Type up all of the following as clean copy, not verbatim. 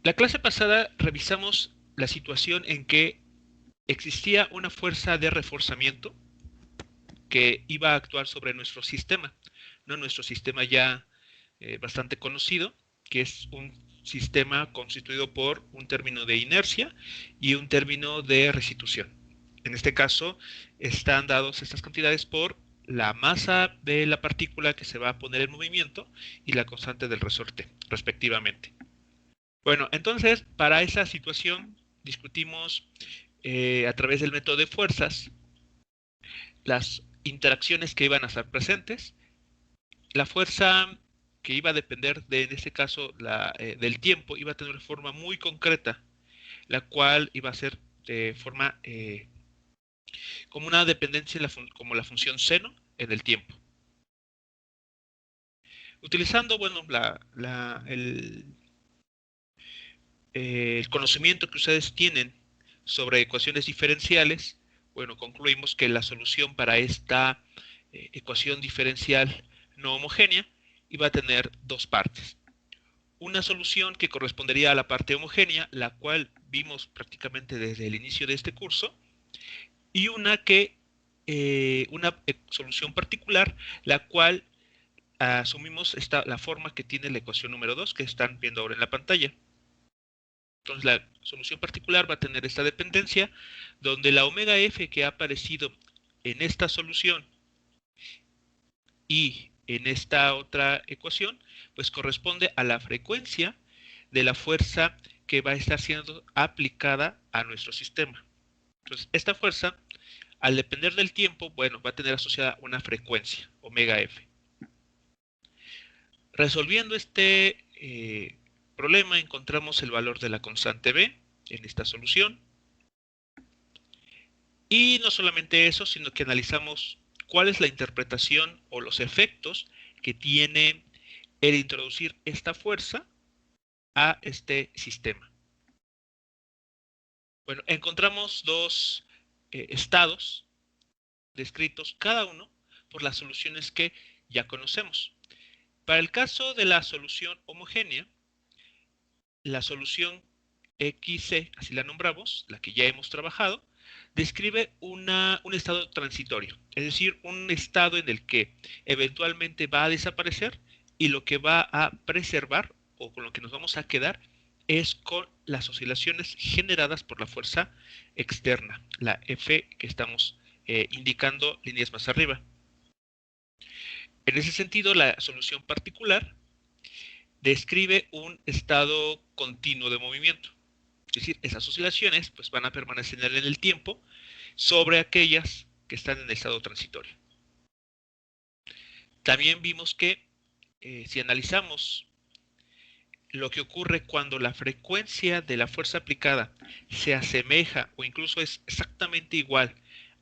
La clase pasada revisamos la situación en que existía una fuerza de reforzamiento que iba a actuar sobre nuestro sistema, ¿no? Nuestro sistema ya bastante conocido, que es un sistema constituido por un término de inercia y un término de restitución. En este caso, están dados estas cantidades por la masa de la partícula que se va a poner en movimiento y la constante del resorte, respectivamente. Bueno, entonces, para esa situación discutimos a través del método de fuerzas las interacciones que iban a estar presentes, la fuerza que iba a depender de, en este caso, del tiempo, iba a tener una forma muy concreta, la cual iba a ser de forma como una dependencia como la función seno en el tiempo. Utilizando, bueno, el conocimiento que ustedes tienen sobre ecuaciones diferenciales, bueno, concluimos que la solución para esta ecuación diferencial no homogénea iba a tener dos partes. Una solución que correspondería a la parte homogénea, la cual vimos prácticamente desde el inicio de este curso, y una solución particular, la cual asumimos la forma que tiene la ecuación número 2 que están viendo ahora en la pantalla. Entonces la solución particular va a tener esta dependencia, donde la omega f que ha aparecido en esta solución y en esta otra ecuación, pues corresponde a la frecuencia de la fuerza que va a estar siendo aplicada a nuestro sistema. Entonces, esta fuerza, al depender del tiempo, bueno, va a tener asociada una frecuencia, omega f. Resolviendo este problema, encontramos el valor de la constante B en esta solución. Y no solamente eso, sino que analizamos cuál es la interpretación o los efectos que tiene el introducir esta fuerza a este sistema. Bueno, encontramos dos estados descritos cada uno por las soluciones que ya conocemos. Para el caso de la solución homogénea, la solución XC, así la nombramos, la que ya hemos trabajado, describe un estado transitorio, es decir, un estado en el que eventualmente va a desaparecer y lo que va a preservar o con lo que nos vamos a quedar es con las oscilaciones generadas por la fuerza externa, la F que estamos indicando líneas más arriba. En ese sentido, la solución particular describe un estado continuo de movimiento. Es decir, esas oscilaciones pues, van a permanecer en el tiempo sobre aquellas que están en el estado transitorio. También vimos que si analizamos lo que ocurre cuando la frecuencia de la fuerza aplicada se asemeja o incluso es exactamente igual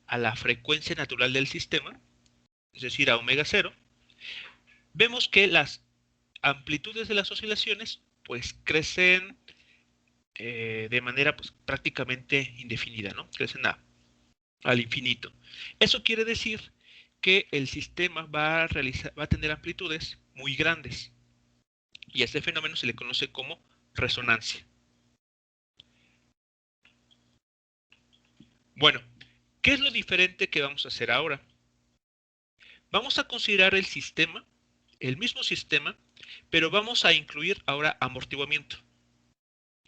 a la frecuencia natural del sistema, es decir, a omega cero, vemos que las amplitudes de las oscilaciones pues crecen de manera pues, prácticamente indefinida, ¿no? Crecen al infinito. Eso quiere decir que el sistema va a tener amplitudes muy grandes y a este fenómeno se le conoce como resonancia. Bueno, ¿qué es lo diferente que vamos a hacer ahora? Vamos a considerar el sistema, el mismo sistema, pero vamos a incluir ahora amortiguamiento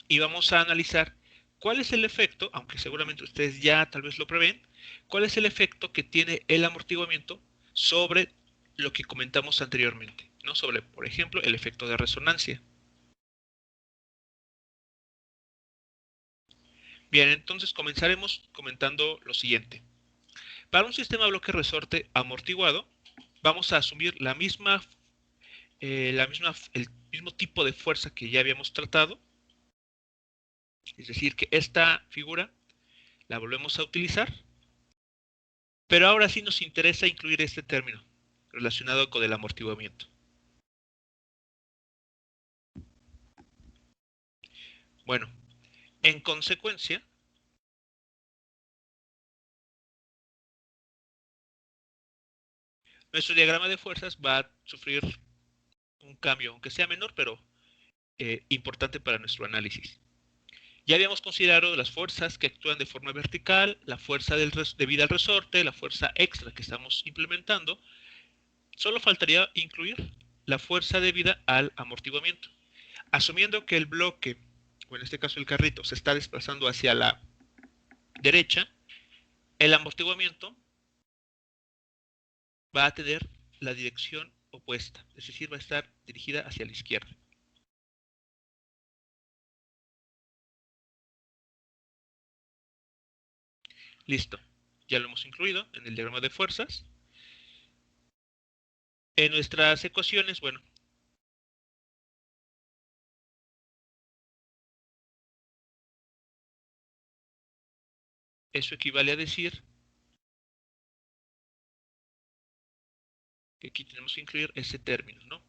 y vamos a analizar cuál es el efecto, aunque seguramente ustedes ya tal vez lo prevén, cuál es el efecto que tiene el amortiguamiento sobre lo que comentamos anteriormente, ¿no? Sobre, por ejemplo, el efecto de resonancia. Bien, entonces comenzaremos comentando lo siguiente. Para un sistema bloque resorte amortiguado, vamos a asumir el mismo tipo de fuerza que ya habíamos tratado, es decir, que esta figura la volvemos a utilizar, pero ahora sí nos interesa incluir este término relacionado con el amortiguamiento. Bueno, en consecuencia, nuestro diagrama de fuerzas va a sufrir un cambio, aunque sea menor, pero importante para nuestro análisis. Ya habíamos considerado las fuerzas que actúan de forma vertical, la fuerza debida al resorte, la fuerza extra que estamos implementando. Solo faltaría incluir la fuerza debida al amortiguamiento. Asumiendo que el bloque, o en este caso el carrito, se está desplazando hacia la derecha, el amortiguamiento va a tener la dirección opuesta, es decir, va a estar dirigida hacia la izquierda. Listo, ya lo hemos incluido en el diagrama de fuerzas. En nuestras ecuaciones, bueno, eso equivale a decir que aquí tenemos que incluir ese término, ¿no?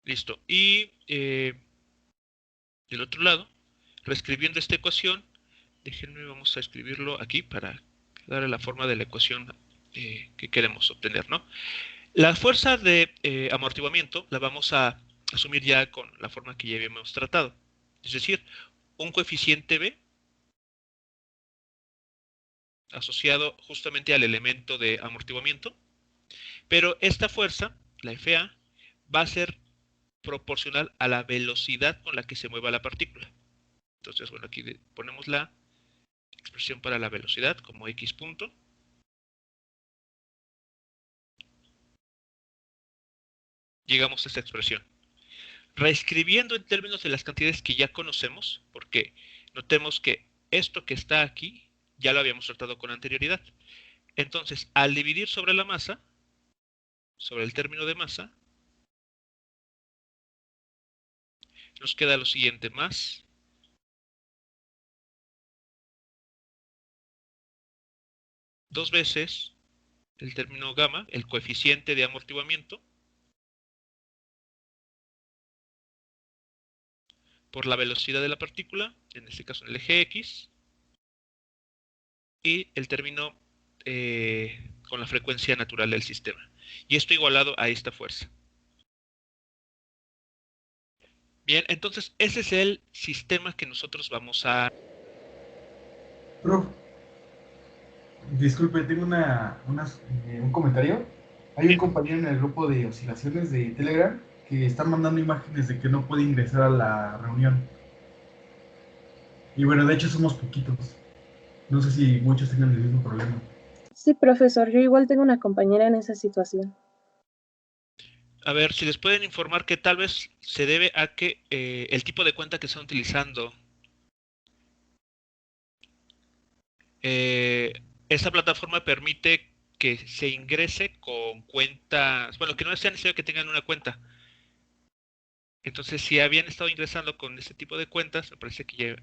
Listo. Y del otro lado, reescribiendo esta ecuación, déjenme, vamos a escribirlo aquí para darle la forma de la ecuación que queremos obtener, ¿no? La fuerza de amortiguamiento la vamos a asumir ya con la forma que ya habíamos tratado. Es decir, un coeficiente B asociado justamente al elemento de amortiguamiento, pero esta fuerza, la FA, va a ser proporcional a la velocidad con la que se mueva la partícula. Entonces, bueno, aquí ponemos la expresión para la velocidad como x punto. Llegamos a esta expresión. Reescribiendo en términos de las cantidades que ya conocemos, porque notemos que esto que está aquí ya lo habíamos tratado con anterioridad. Entonces, al dividir sobre la masa, sobre el término de masa, nos queda lo siguiente, más dos veces el término gamma, el coeficiente de amortiguamiento, por la velocidad de la partícula, en este caso en el eje X, y el término con la frecuencia natural del sistema. Y esto igualado a esta fuerza. Bien, entonces ese es el sistema que nosotros vamos a... Prof, disculpe, tengo un comentario. Hay un Sí, compañero en el grupo de oscilaciones de Telegram que está mandando imágenes de que no puede ingresar a la reunión. Y bueno, de hecho somos poquitos. No sé si muchos tengan el mismo problema. Sí, profesor, yo igual tengo una compañera en esa situación. a ver si les pueden informar que tal vez se debe a que el tipo de cuenta que están utilizando, eh, esta plataforma permite que se ingrese con cuentas, bueno, que no sea necesario que tengan una cuenta. Entonces, si habían estado ingresando con ese tipo de cuentas, me parece que ya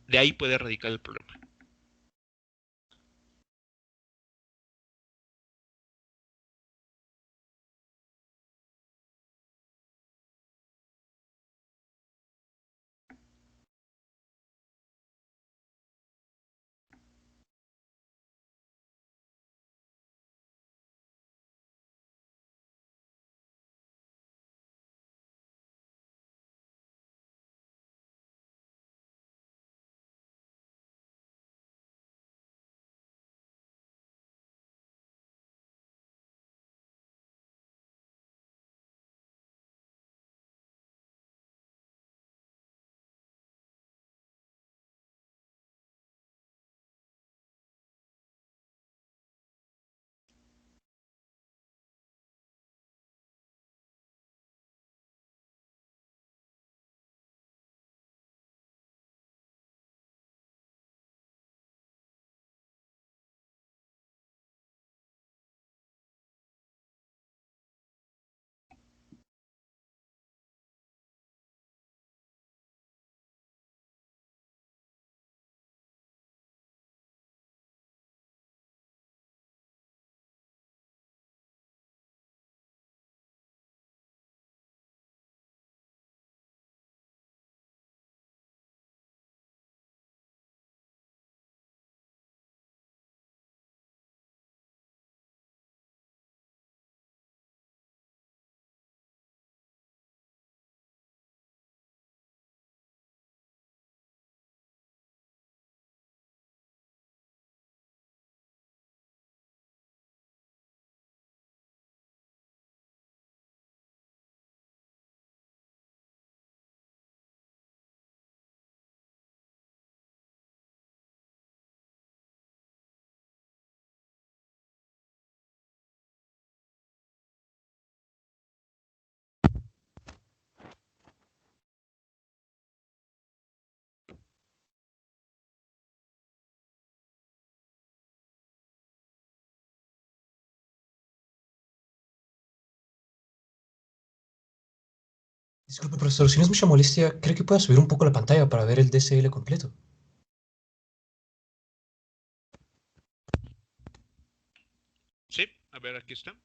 de ahí puede radicar el problema. Disculpe, profesor, si no es mucha molestia, ¿cree que pueda subir un poco la pantalla para ver el DSL completo? Sí, a ver, aquí está.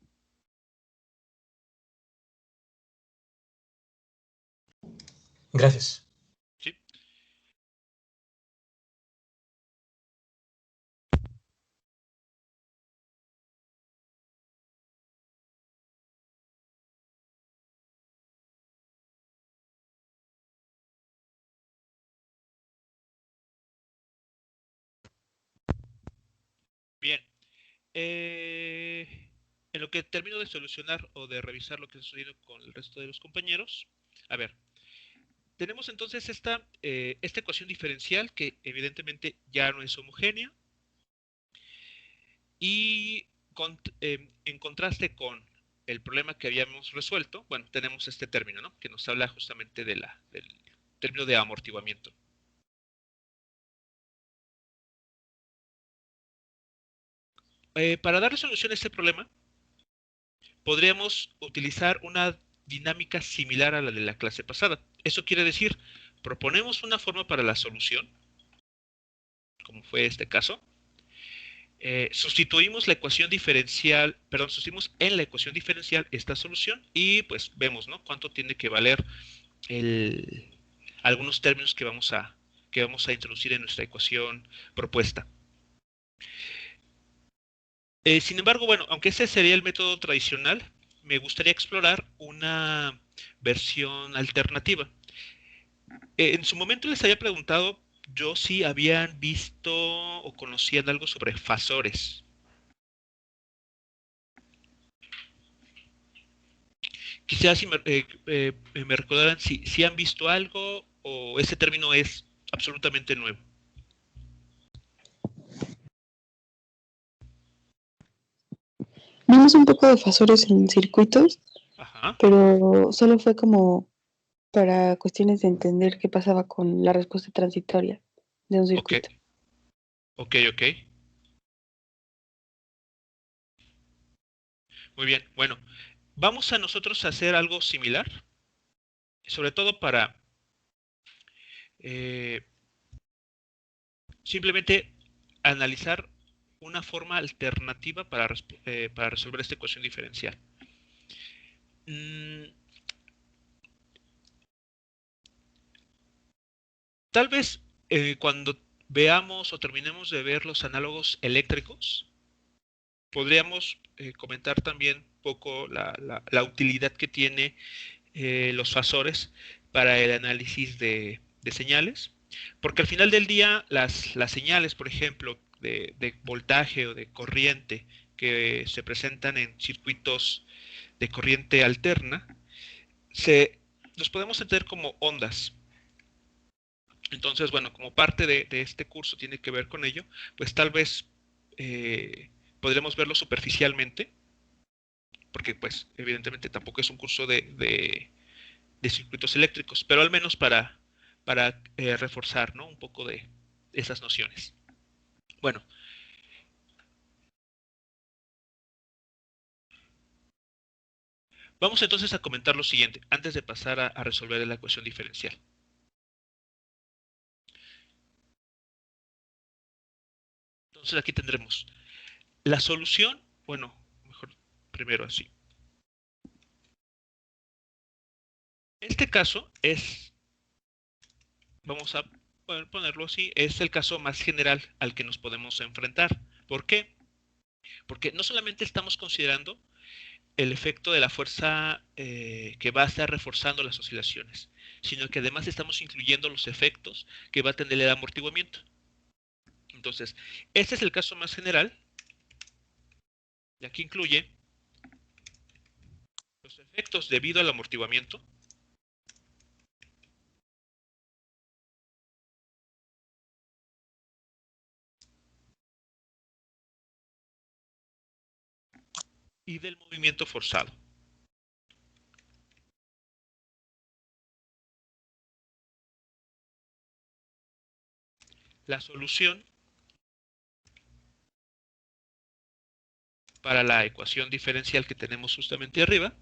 Gracias. Sí. Bien. En lo que termino de solucionar o de revisar lo que está sucediendo con el resto de los compañeros, a ver, tenemos entonces esta ecuación diferencial que evidentemente ya no es homogénea y en contraste con el problema que habíamos resuelto, bueno, tenemos este término, ¿no? Que nos habla justamente del término de amortiguamiento. Para dar solución a este problema, podríamos utilizar una dinámica similar a la de la clase pasada. Eso quiere decir, proponemos una forma para la solución, como fue este caso, sustituimos la ecuación diferencial, perdón, sustituimos en la ecuación diferencial esta solución y pues vemos, ¿no? Cuánto tiene que valer el, algunos términos que vamos a introducir en nuestra ecuación propuesta. Sin embargo, bueno, aunque ese sería el método tradicional, me gustaría explorar una versión alternativa. En su momento les había preguntado yo si habían visto o conocían algo sobre fasores. Quisiera si me recordaran si han visto algo o ese término es absolutamente nuevo. Vimos un poco de fasores en circuitos, Ajá, pero solo fue como para cuestiones de entender qué pasaba con la respuesta transitoria de un ok, circuito. ok. Muy bien, bueno, vamos a nosotros a hacer algo similar, sobre todo para eh, simplemente analizar una forma alternativa para resolver esta ecuación diferencial. Mm, Tal vez cuando veamos o terminemos de ver los análogos eléctricos, podríamos comentar también un poco la utilidad que tiene los fasores para el análisis de señales, porque al final del día las señales, por ejemplo, de voltaje o de corriente que se presentan en circuitos de corriente alterna, los podemos entender como ondas. Entonces, bueno, como parte de este curso tiene que ver con ello, pues tal vez podremos verlo superficialmente, porque pues evidentemente tampoco es un curso de circuitos eléctricos, pero al menos para reforzar, ¿no? Un poco de esas nociones. Bueno, vamos entonces a comentar lo siguiente, antes de pasar a resolver la ecuación diferencial. Entonces aquí tendremos la solución, bueno, mejor primero así. Este caso vamos a ponerlo así, es el caso más general al que nos podemos enfrentar. ¿Por qué? Porque no solamente estamos considerando el efecto de la fuerza que va a estar reforzando las oscilaciones, sino que además estamos incluyendo los efectos que va a tener el amortiguamiento. Entonces, este es el caso más general, y aquí incluye los efectos debido al amortiguamiento, y del movimiento forzado. La solución para la ecuación diferencial que tenemos justamente arriba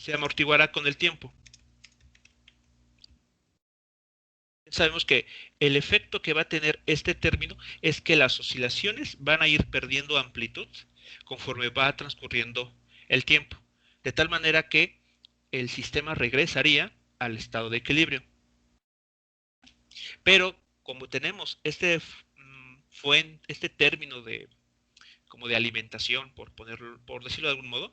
se amortiguará con el tiempo. Sabemos que el efecto que va a tener este término es que las oscilaciones van a ir perdiendo amplitud conforme va transcurriendo el tiempo, de tal manera que el sistema regresaría al estado de equilibrio. Pero como tenemos este término de como de alimentación, por decirlo de algún modo,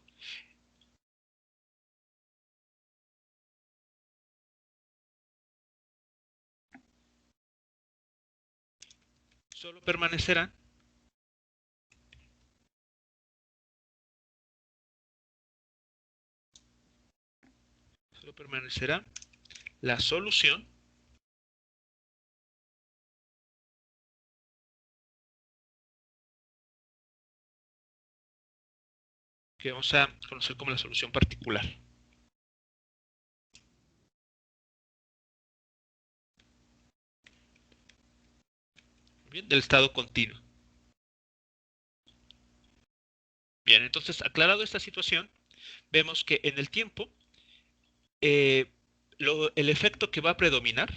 solo permanecerá la solución que vamos a conocer como la solución particular. Bien, del estado continuo. Bien, entonces, aclarado esta situación, vemos que en el tiempo el efecto que va a predominar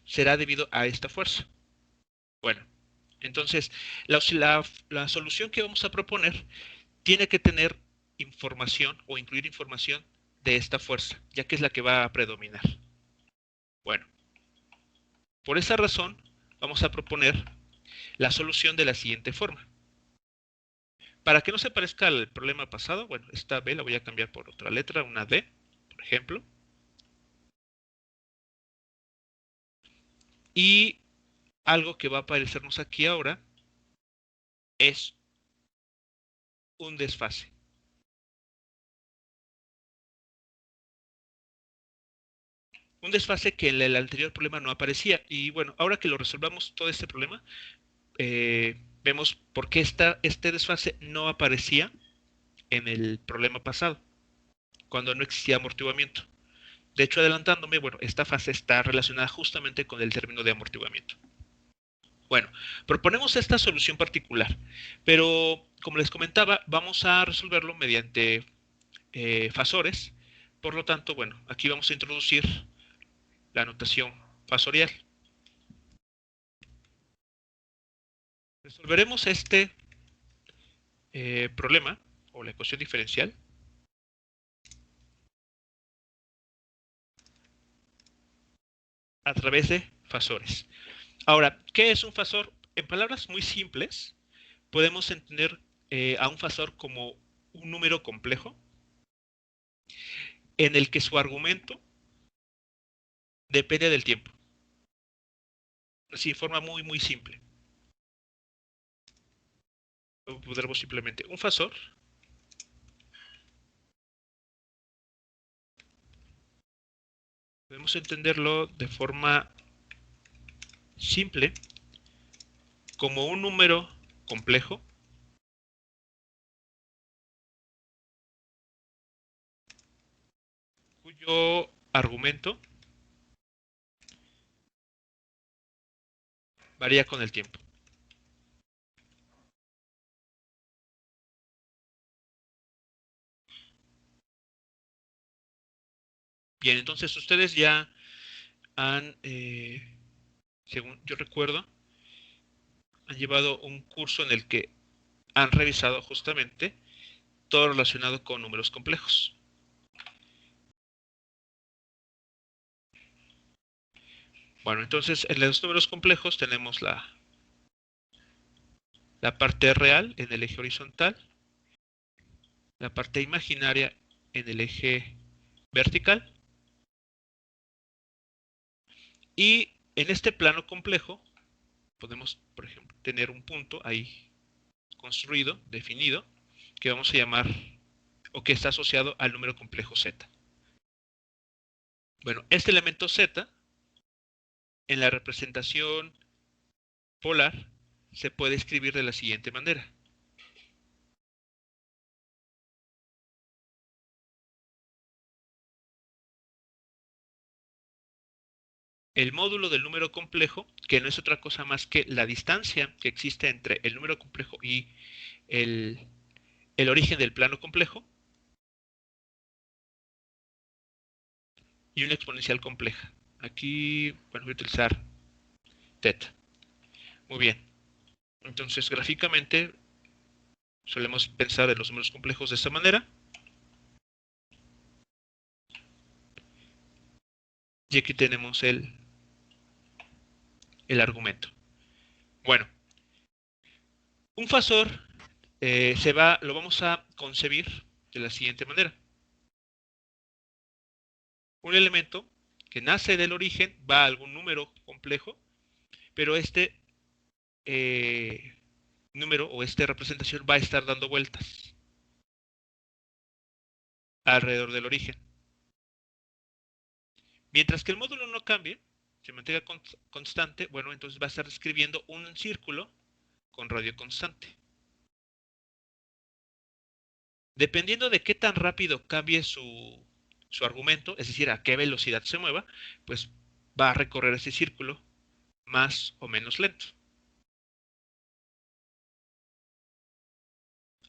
será debido a esta fuerza. Bueno, entonces la solución que vamos a proponer tiene que tener información o incluir información de esta fuerza, ya que es la que va a predominar. Bueno, por esa razón vamos a proponer la solución de la siguiente forma. Para que no se parezca al problema pasado, bueno, esta B la voy a cambiar por otra letra, una D, por ejemplo. Y algo que va a aparecernos aquí ahora es un desfase. Un desfase que en el anterior problema no aparecía. Y bueno, ahora que lo resolvamos todo este problema, vemos por qué este desfase no aparecía en el problema pasado, cuando no existía amortiguamiento. De hecho, adelantándome, bueno, esta fase está relacionada justamente con el término de amortiguamiento. Bueno, proponemos esta solución particular, pero como les comentaba, vamos a resolverlo mediante fasores. Por lo tanto, bueno, aquí vamos a introducir la notación fasorial. Resolveremos este problema o la ecuación diferencial a través de fasores. Ahora, ¿qué es un fasor? En palabras muy simples, podemos entender a un fasor como un número complejo en el que su argumento depende del tiempo. Así, de forma muy, muy simple. Podemos simplemente un fasor podemos entenderlo de forma simple como un número complejo cuyo argumento varía con el tiempo. Bien, entonces ustedes ya han, según yo recuerdo, han llevado un curso en el que han revisado justamente todo relacionado con números complejos. Bueno, entonces en los números complejos tenemos la parte real en el eje horizontal, la parte imaginaria en el eje vertical, y en este plano complejo podemos, por ejemplo, tener un punto ahí construido, definido, que vamos a llamar, o que está asociado al número complejo z. Bueno, este elemento z, en la representación polar, se puede escribir de la siguiente manera. El módulo del número complejo, que no es otra cosa más que la distancia que existe entre el número complejo y el origen del plano complejo, y una exponencial compleja. Aquí, bueno, voy a utilizar teta. Muy bien. Entonces, gráficamente, solemos pensar en los números complejos de esta manera. Y aquí tenemos el argumento. Bueno, un fasor lo vamos a concebir de la siguiente manera. Un elemento que nace del origen va a algún número complejo, pero este número o esta representación va a estar dando vueltas alrededor del origen. Mientras que el módulo no cambie, se mantenga constante, bueno, entonces va a estar escribiendo un círculo con radio constante. Dependiendo de qué tan rápido cambie su argumento, es decir, a qué velocidad se mueva, pues va a recorrer ese círculo más o menos lento.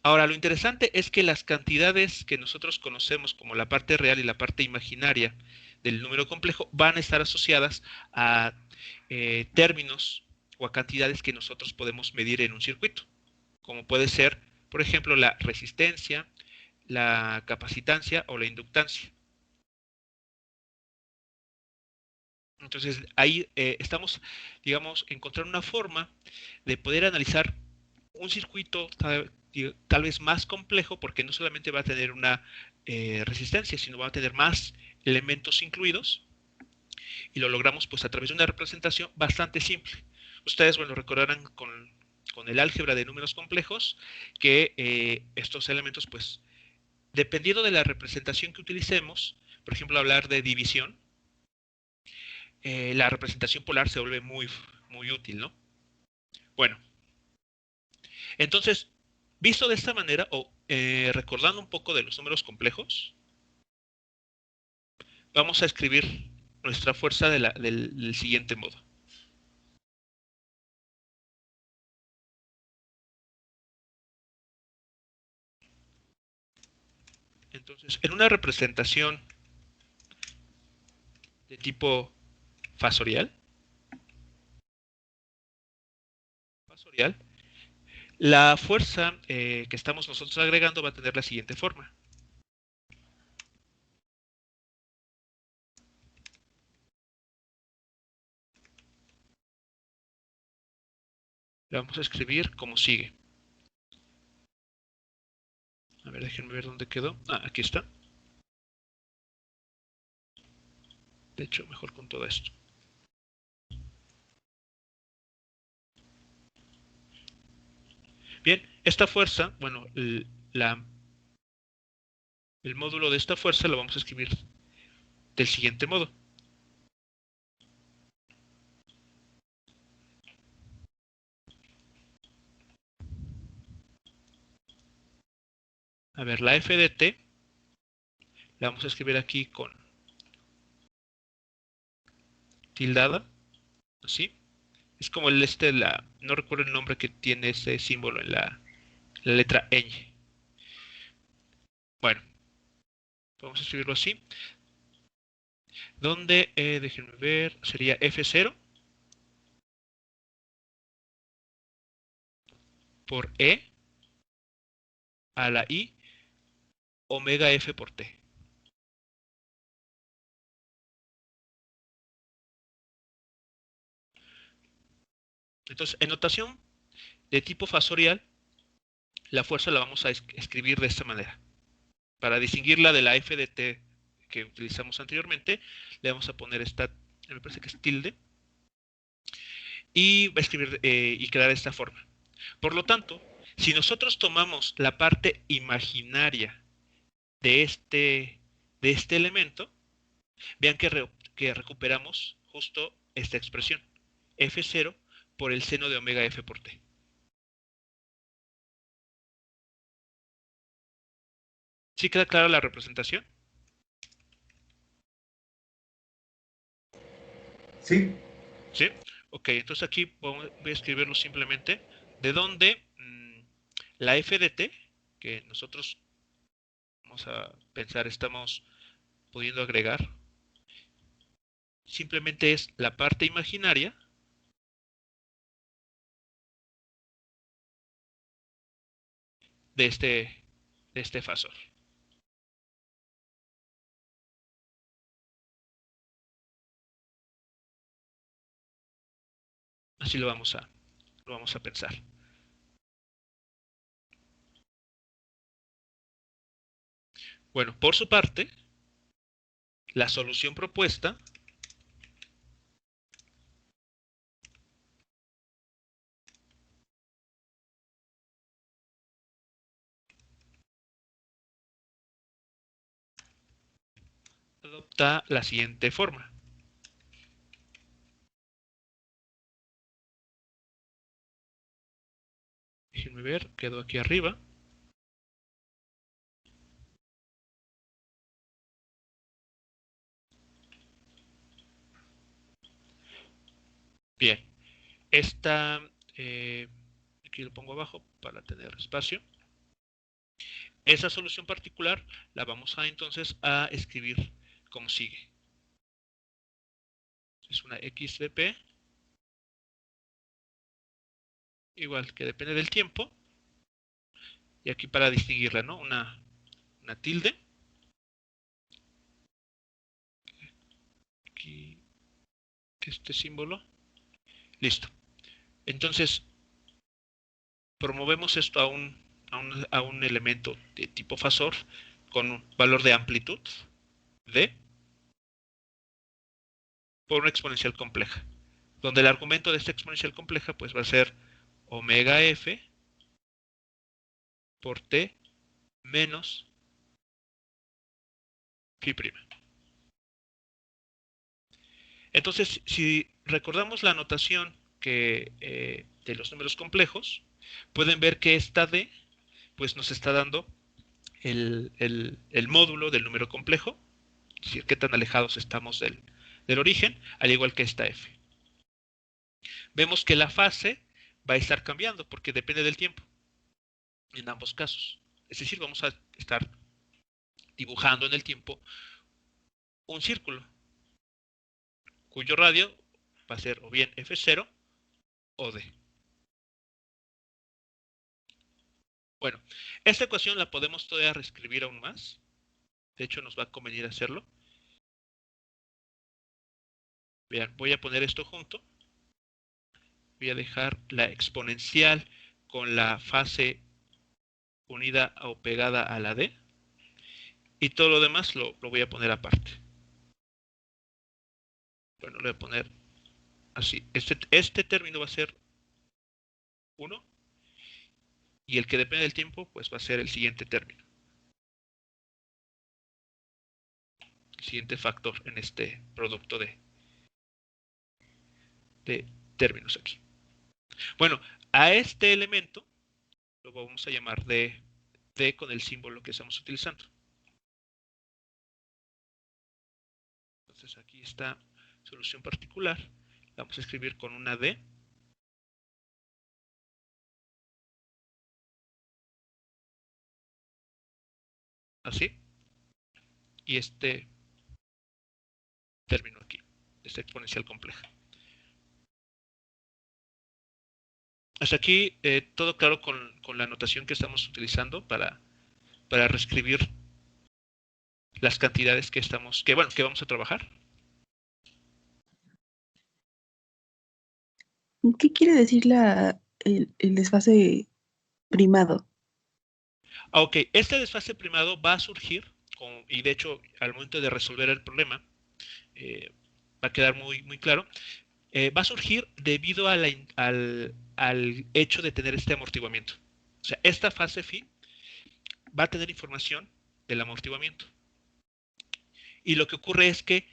Ahora, lo interesante es que las cantidades que nosotros conocemos como la parte real y la parte imaginaria del número complejo van a estar asociadas a términos o a cantidades que nosotros podemos medir en un circuito, como puede ser, por ejemplo, la resistencia, la capacitancia o la inductancia. Entonces, ahí estamos, digamos, encontrando una forma de poder analizar un circuito tal vez más complejo, porque no solamente va a tener una resistencia, sino va a tener más elementos incluidos, y lo logramos pues a través de una representación bastante simple. Ustedes, bueno, recordarán con el álgebra de números complejos que estos elementos, pues, dependiendo de la representación que utilicemos, por ejemplo, hablar de división, la representación polar se vuelve muy, muy útil, ¿no? Bueno, entonces, visto de esta manera, o recordando un poco de los números complejos, vamos a escribir nuestra fuerza del siguiente modo. Entonces, en una representación de tipo fasorial, la fuerza que estamos nosotros agregando va a tener la siguiente forma. La vamos a escribir como sigue. A ver, déjenme ver dónde quedó. Ah, aquí está. De hecho, mejor con todo esto. Bien, esta fuerza, bueno, el módulo de esta fuerza lo vamos a escribir del siguiente modo. A ver, la F de T la vamos a escribir aquí con tildada, así. Es como no recuerdo el nombre que tiene ese símbolo en la letra ñ. Bueno, vamos a escribirlo así. Donde, déjenme ver, sería F0 por E a la I omega F por T. Entonces, en notación de tipo fasorial, la fuerza la vamos a escribir de esta manera. Para distinguirla de la F de T que utilizamos anteriormente, le vamos a poner esta, me parece que es tilde, y va a escribir y quedar de esta forma. Por lo tanto, si nosotros tomamos la parte imaginaria de este elemento, vean que recuperamos justo esta expresión, F0 por el seno de omega F por T. ¿Sí queda clara la representación? Sí. ¿Sí? Ok, entonces aquí voy a escribirlo simplemente, de donde la F de T, que nosotros vamos a pensar estamos pudiendo agregar, simplemente es la parte imaginaria de este fasor. Así lo vamos a pensar. Bueno, por su parte, la solución propuesta adopta la siguiente forma. Déjenme ver, quedó aquí arriba. Bien, esta, aquí lo pongo abajo para tener espacio. Esa solución particular la vamos a entonces a escribir como sigue. Es una x de p, igual que depende del tiempo. Y aquí para distinguirla, ¿no? Una tilde. Aquí, este símbolo. Listo. Entonces, promovemos esto a un elemento de tipo fasor con un valor de amplitud d por una exponencial compleja, donde el argumento de esta exponencial compleja pues va a ser omega f por t menos phi prima. Entonces, si recordamos la notación de los números complejos, pueden ver que esta d pues nos está dando el módulo del número complejo, es decir, qué tan alejados estamos del origen, al igual que esta f. Vemos que la fase va a estar cambiando porque depende del tiempo en ambos casos. Es decir, vamos a estar dibujando en el tiempo un círculo cuyo radio va a ser o bien f0 o d. Bueno, esta ecuación la podemos todavía reescribir aún más. De hecho, nos va a convenir hacerlo. Vean, voy a poner esto junto. Voy a dejar la exponencial con la fase unida o pegada a la d. Y todo lo demás lo voy a poner aparte. Bueno, lo voy a poner así. Este término va a ser 1. Y el que depende del tiempo, pues va a ser el siguiente término. El siguiente factor en este producto de términos aquí. Bueno, a este elemento lo vamos a llamar d con el símbolo que estamos utilizando. Entonces aquí está solución particular. La vamos a escribir con una d. Así. Y este término aquí, esta exponencial compleja. Hasta aquí todo claro con la notación que estamos utilizando para reescribir las cantidades que vamos a trabajar. ¿Qué quiere decir el desfase primado? Ok, este desfase primado va a surgir, y de hecho al momento de resolver el problema va a quedar muy, muy claro, va a surgir debido al hecho de tener este amortiguamiento. O sea, esta fase phi va a tener información del amortiguamiento. Y lo que ocurre es que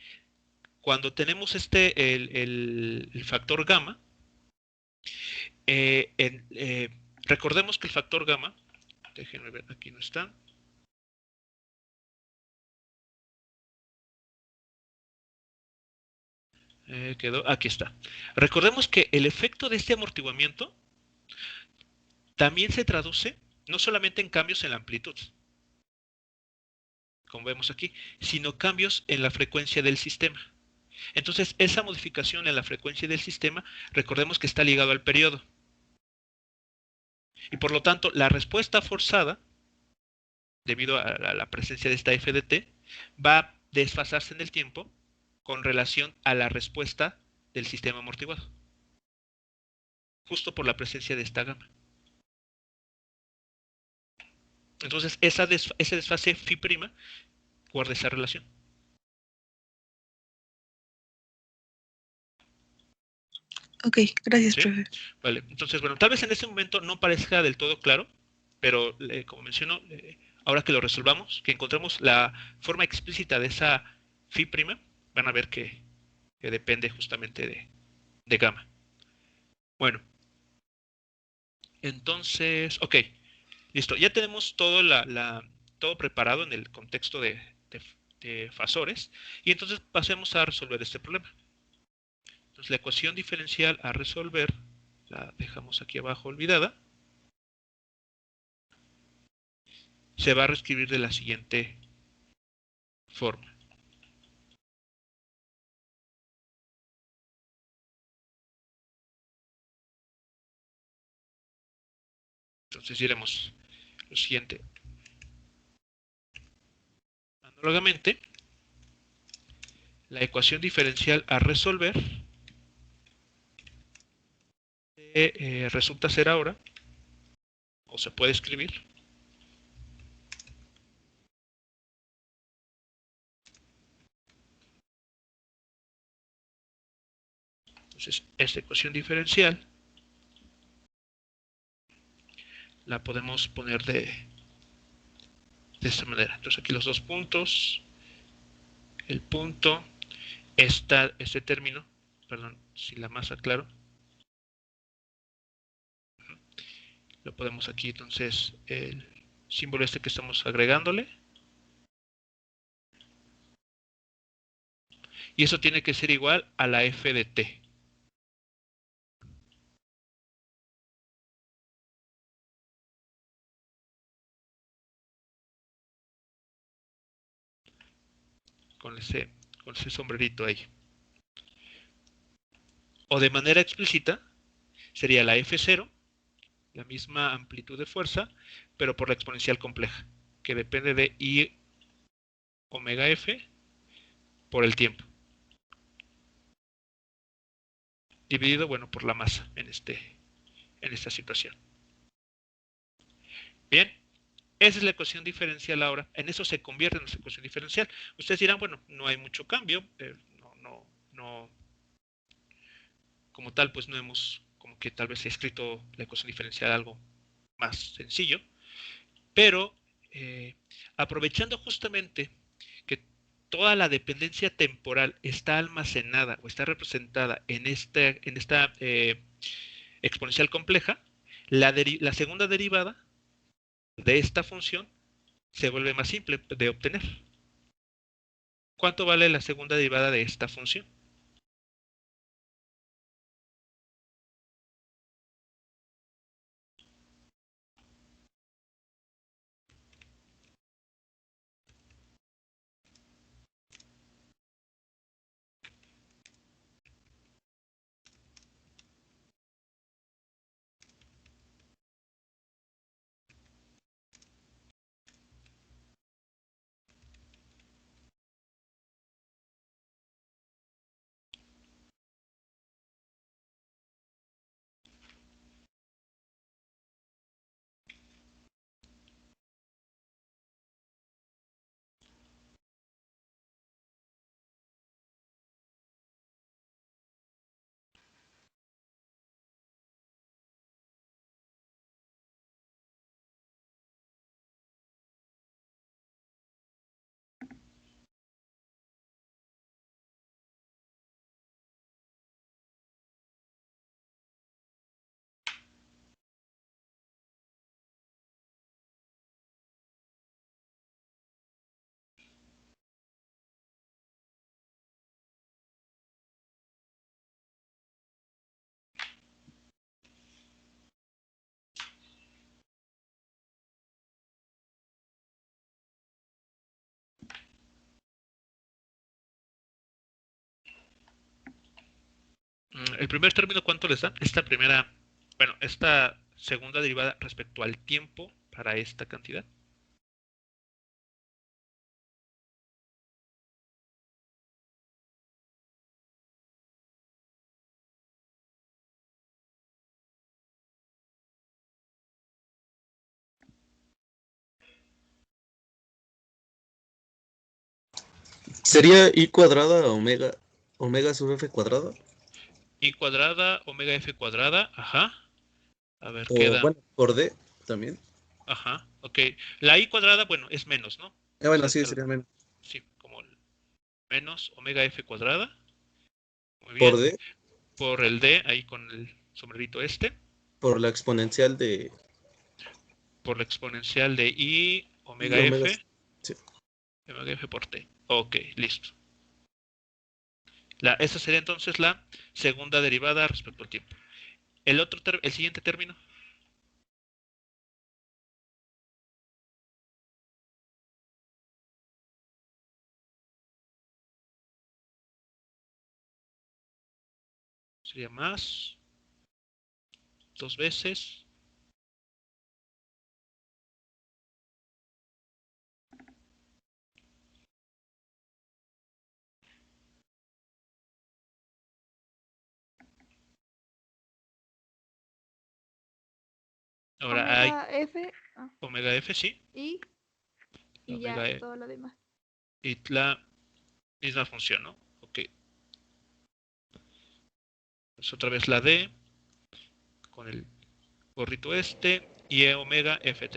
cuando tenemos el factor gamma, recordemos que el factor gamma, déjenme ver, aquí no está. Aquí está. Recordemos que el efecto de este amortiguamiento también se traduce no solamente en cambios en la amplitud, como vemos aquí, sino cambios en la frecuencia del sistema. Entonces, esa modificación en la frecuencia del sistema, recordemos que está ligado al periodo. Y por lo tanto, la respuesta forzada, debido a la presencia de esta f de t, va a desfasarse en el tiempo con relación a la respuesta del sistema amortiguado, justo por la presencia de esta gamma. Entonces, ese desfase phi' guarda esa relación. Ok, gracias, ¿Sí? profe. Vale, entonces, bueno, tal vez en ese momento no parezca del todo claro, pero como menciono, ahora que lo resolvamos, que encontremos la forma explícita de esa phi', van a ver que depende justamente de gamma. Bueno, entonces, ok, listo, ya tenemos todo preparado en el contexto de fasores, y entonces pasemos a resolver este problema. Entonces la ecuación diferencial a resolver, la dejamos aquí abajo olvidada, se va a reescribir de la siguiente forma. Entonces diremos lo siguiente. Análogamente, la ecuación diferencial a resolver resulta ser ahora, o se puede escribir, entonces esta ecuación diferencial la podemos poner de esta manera. Entonces aquí los dos puntos, el punto, este término, perdón, si la masa, claro, lo podemos aquí, entonces, el símbolo este que estamos agregándole, y eso tiene que ser igual a la f de t. Con ese sombrerito ahí. O de manera explícita, sería la f0, la misma amplitud de fuerza, pero por la exponencial compleja, que depende de I omega f por el tiempo. Dividido, bueno, por la masa en esta situación. Bien, esa es la ecuación diferencial ahora. En eso se convierte en nuestra ecuación diferencial. Ustedes dirán, bueno, no hay mucho cambio, no, como tal, pues no hemos, como que tal vez escrito la ecuación diferencial algo más sencillo, pero aprovechando justamente que toda la dependencia temporal está almacenada o está representada en esta exponencial compleja, la segunda derivada de esta función se vuelve más simple de obtener. ¿Cuánto vale la segunda derivada de esta función? El primer término, ¿cuánto les da? Esta segunda derivada respecto al tiempo para esta cantidad. ¿Sería I cuadrada omega sub f cuadrada? I cuadrada, omega f cuadrada, ajá. A ver, O queda, bueno, por D también. ajá, ok. La I cuadrada, bueno, es menos, ¿no? Bueno, O sea, sí, sería menos. sí, como menos omega f cuadrada. Muy Por bien. D, Por el D, ahí con el sombrerito por la exponencial de por la exponencial de I omega I omega. F, Sí. omega F por T. Ok, listo. Esa sería entonces la segunda derivada respecto al tiempo. El siguiente término. Sería más 2 veces. Ahora hay Omega F omega F, sí. y Omega ya F. todo lo demás. Y la misma función, ¿no? Ok. Pues otra vez la D con el gorrito y omega ft.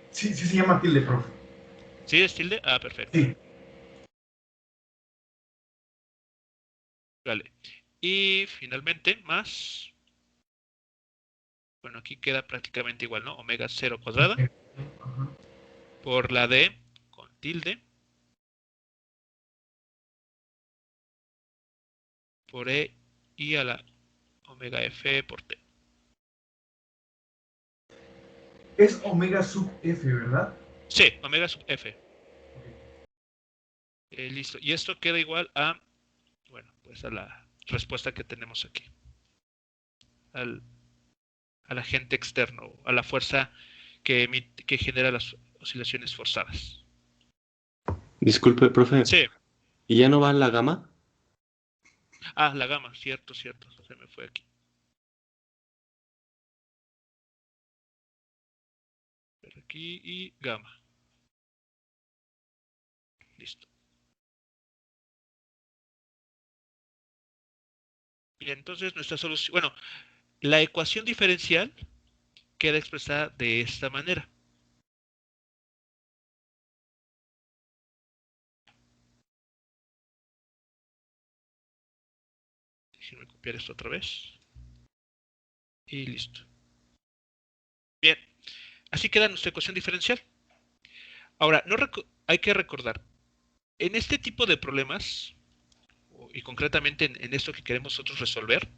Sí, sí se llama tilde, profe. ¿Sí es tilde? Ah, perfecto. Sí. Vale. Y finalmente más. Bueno, aquí queda prácticamente igual, ¿no? Omega 0 cuadrada Ajá. por la D con tilde por E y a la omega F por T. Es omega sub f, ¿verdad? Sí, omega sub F. Listo. Y esto queda igual a, bueno, pues a la respuesta que tenemos aquí. Al agente externo, a la fuerza que genera las oscilaciones forzadas. Disculpe, profe. Sí. ¿Y ya no va la gamma? Ah, la gamma, cierto. Se me fue aquí. Aquí y gamma. Listo. Y entonces nuestra solución, bueno, la ecuación diferencial queda expresada de esta manera. Déjenme copiar esto otra vez. Y listo. Bien, así queda nuestra ecuación diferencial. Ahora, hay que recordar, en este tipo de problemas, y concretamente en esto que queremos nosotros resolver,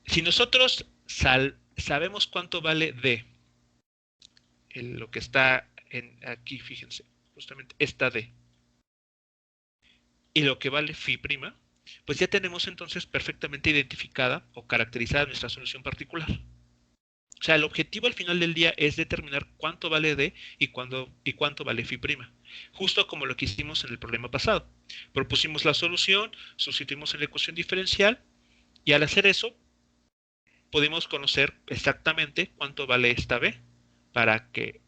si nosotros sabemos cuánto vale D, lo que está aquí, fíjense, justamente esta D, y lo que vale phi', pues ya tenemos entonces perfectamente identificada o caracterizada nuestra solución particular. O sea, el objetivo al final del día es determinar cuánto vale D y cuánto vale phi'. Justo como lo que hicimos en el problema pasado. Propusimos la solución, sustituimos en la ecuación diferencial y al hacer eso podemos conocer exactamente cuánto vale esta B para que,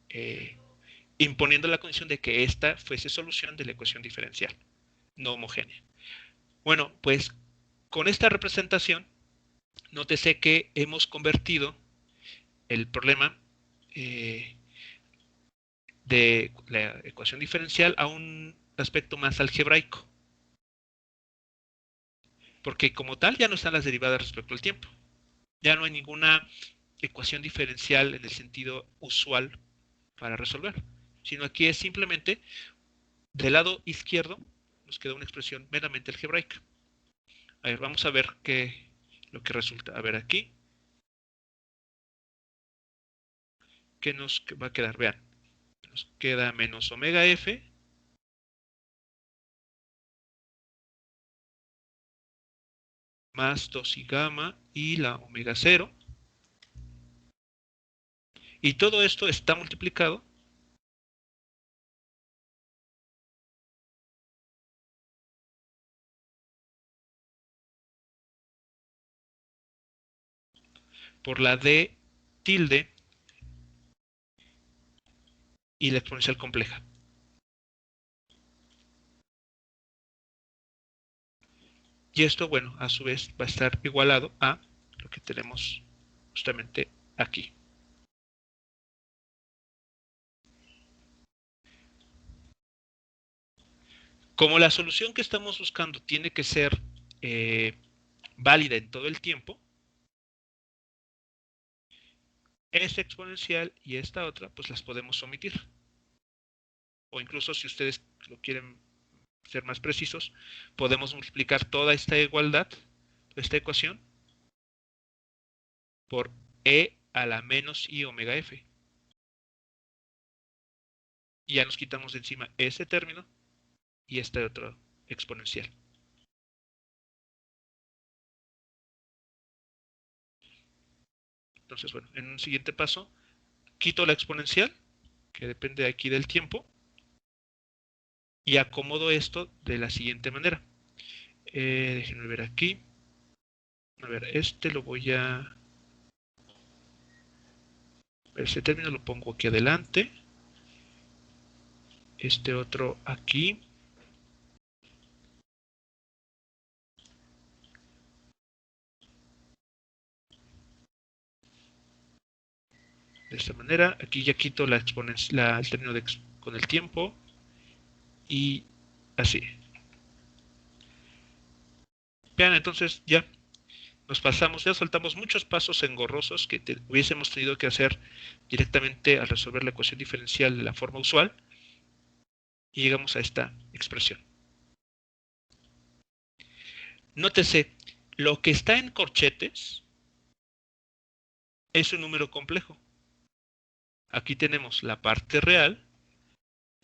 imponiendo la condición de que esta fuese solución de la ecuación diferencial, no homogénea. Bueno, pues con esta representación, nótese que hemos convertido el problema de la ecuación diferencial a un aspecto más algebraico. Porque como tal ya no están las derivadas respecto al tiempo. Ya no hay ninguna ecuación diferencial en el sentido usual para resolver. Sino aquí es simplemente, del lado izquierdo, nos queda una expresión meramente algebraica. A ver, vamos a ver lo que resulta. A ver aquí. ¿Qué nos va a quedar? Vean. Nos queda menos omega F más 2 y gamma y la omega 0. Y todo esto está multiplicado por la d tilde y la exponencial compleja. Y esto, bueno, a su vez va a estar igualado a lo que tenemos justamente aquí. Como la solución que estamos buscando tiene que ser válida en todo el tiempo, esta exponencial y esta otra, pues las podemos omitir. O incluso si ustedes lo quieren ser más precisos, podemos multiplicar toda esta igualdad, esta ecuación, por e a la menos i omega f. Y ya nos quitamos de encima este término y este otro exponencial. Entonces, bueno, en un siguiente paso, quito la exponencial, que depende aquí del tiempo, y acomodo esto de la siguiente manera. Déjenme ver aquí. A ver, este lo voy a... Este término lo pongo aquí adelante. Este otro aquí. De esta manera. Aquí ya quito la exponencia, el término con el tiempo. Y así. Vean, entonces ya nos pasamos, ya soltamos muchos pasos engorrosos que hubiésemos tenido que hacer directamente al resolver la ecuación diferencial de la forma usual. Y llegamos a esta expresión. Nótese, lo que está en corchetes es un número complejo. Aquí tenemos la parte real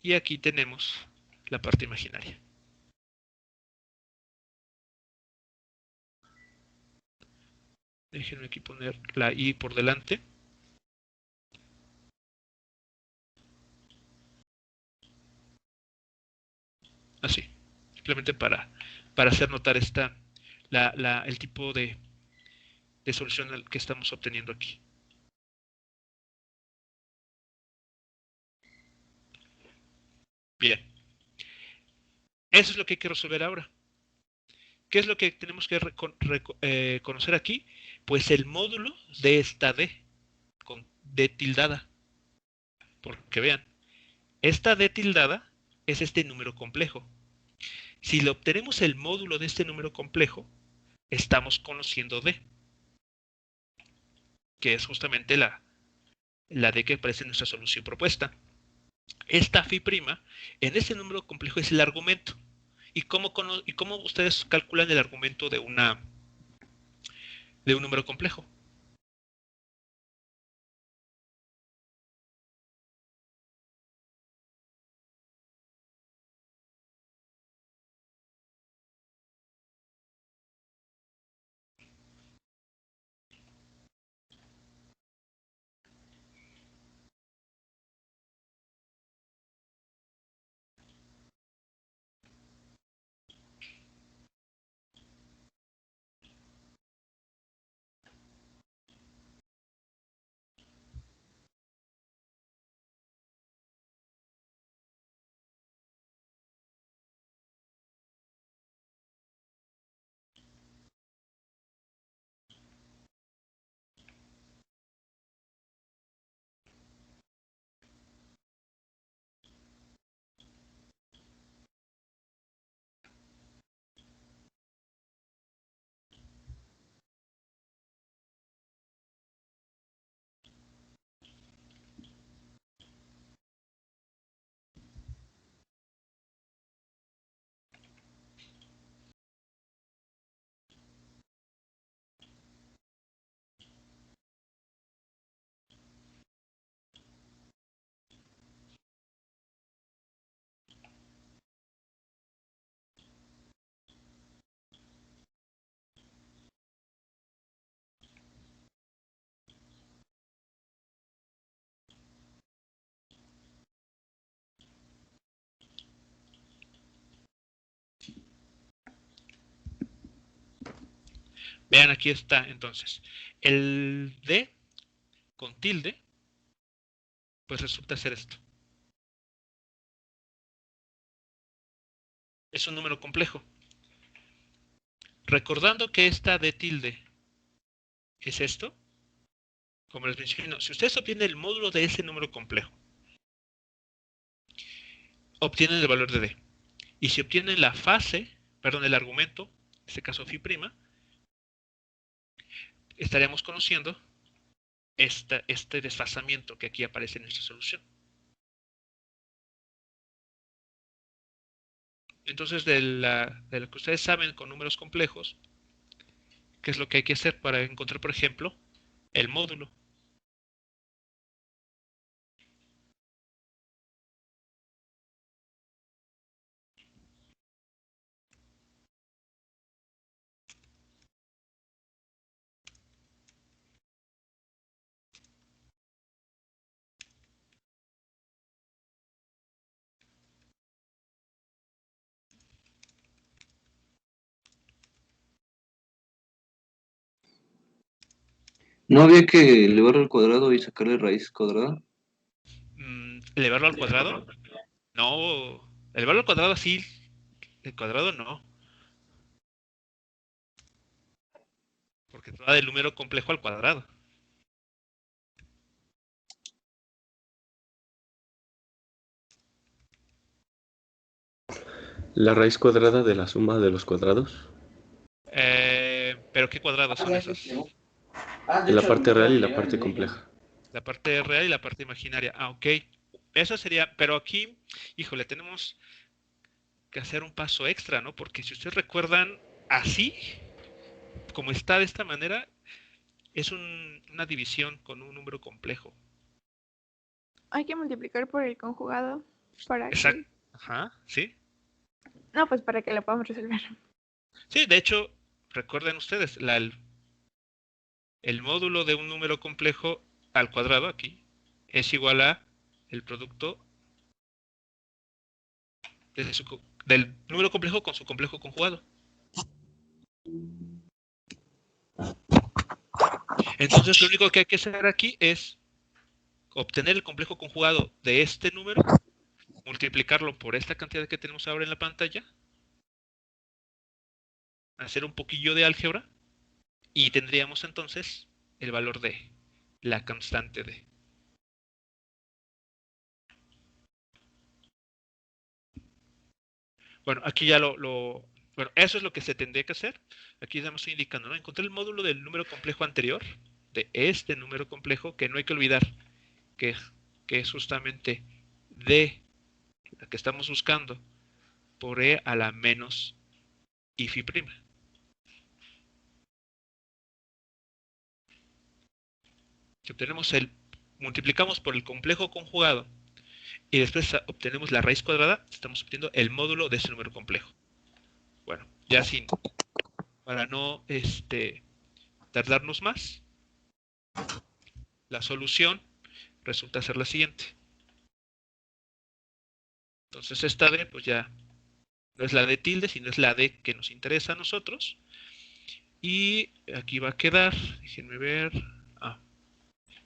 y aquí tenemos la parte imaginaria. Déjenme aquí poner la i por delante. Así, simplemente para hacer notar el tipo de solución que estamos obteniendo aquí. Bien, eso es lo que hay que resolver ahora. ¿Qué es lo que tenemos que conocer aquí? Pues el módulo de esta d, con d tildada. Porque vean, esta d tildada es este número complejo. Si le obtenemos el módulo de este número complejo, estamos conociendo d, que es justamente la d que aparece en nuestra solución propuesta. Esta phi' en este número complejo es el argumento. ¿Y cómo ustedes calculan el argumento de un número complejo? Vean, aquí está entonces. El D con tilde, pues resulta ser esto. Es un número complejo. Recordando que esta D tilde es esto, como les mencioné, si ustedes obtienen el módulo de ese número complejo, obtienen el valor de D. Y si obtienen la fase, perdón, el argumento, en este caso phi', estaríamos conociendo este desfasamiento que aquí aparece en nuestra solución. Entonces, de lo que ustedes saben con números complejos, ¿qué es lo que hay que hacer para encontrar, por ejemplo, el módulo? ¿No había que elevarlo al cuadrado y sacarle raíz cuadrada? ¿Elevarlo al cuadrado? No. ¿Elevarlo al cuadrado sí? El cuadrado no. Porque va del número complejo al cuadrado. La raíz cuadrada de la suma de los cuadrados. ¿Pero qué cuadrados son esos? La parte real y la parte compleja. La parte real y la parte imaginaria. Ah, ok. Eso sería, pero aquí, híjole, tenemos que hacer un paso extra, ¿no? Porque si ustedes recuerdan, así, como está de esta manera, es una división con un número complejo. Hay que multiplicar por el conjugado para Exacto. que... Ajá, ¿sí? No, pues para que lo podamos resolver. Sí, de hecho, recuerden ustedes, el módulo de un número complejo al cuadrado aquí es igual a el producto del número complejo con su complejo conjugado. Entonces, lo único que hay que hacer aquí es obtener el complejo conjugado de este número, multiplicarlo por esta cantidad que tenemos ahora en la pantalla, hacer un poquillo de álgebra y tendríamos entonces el valor de la constante de. Bueno, aquí ya bueno, eso es lo que se tendría que hacer. Aquí ya me estoy indicando, ¿no? Encontré el módulo del número complejo anterior, de este número complejo, que no hay que olvidar que, que es justamente de la que estamos buscando por e a la menos y phi'. Si multiplicamos por el complejo conjugado y después obtenemos la raíz cuadrada, estamos obteniendo el módulo de ese número complejo. Bueno, ya para no tardarnos más, la solución resulta ser la siguiente. Entonces esta D, pues ya no es la D tilde, sino es la D que nos interesa a nosotros. Y aquí va a quedar, déjenme ver,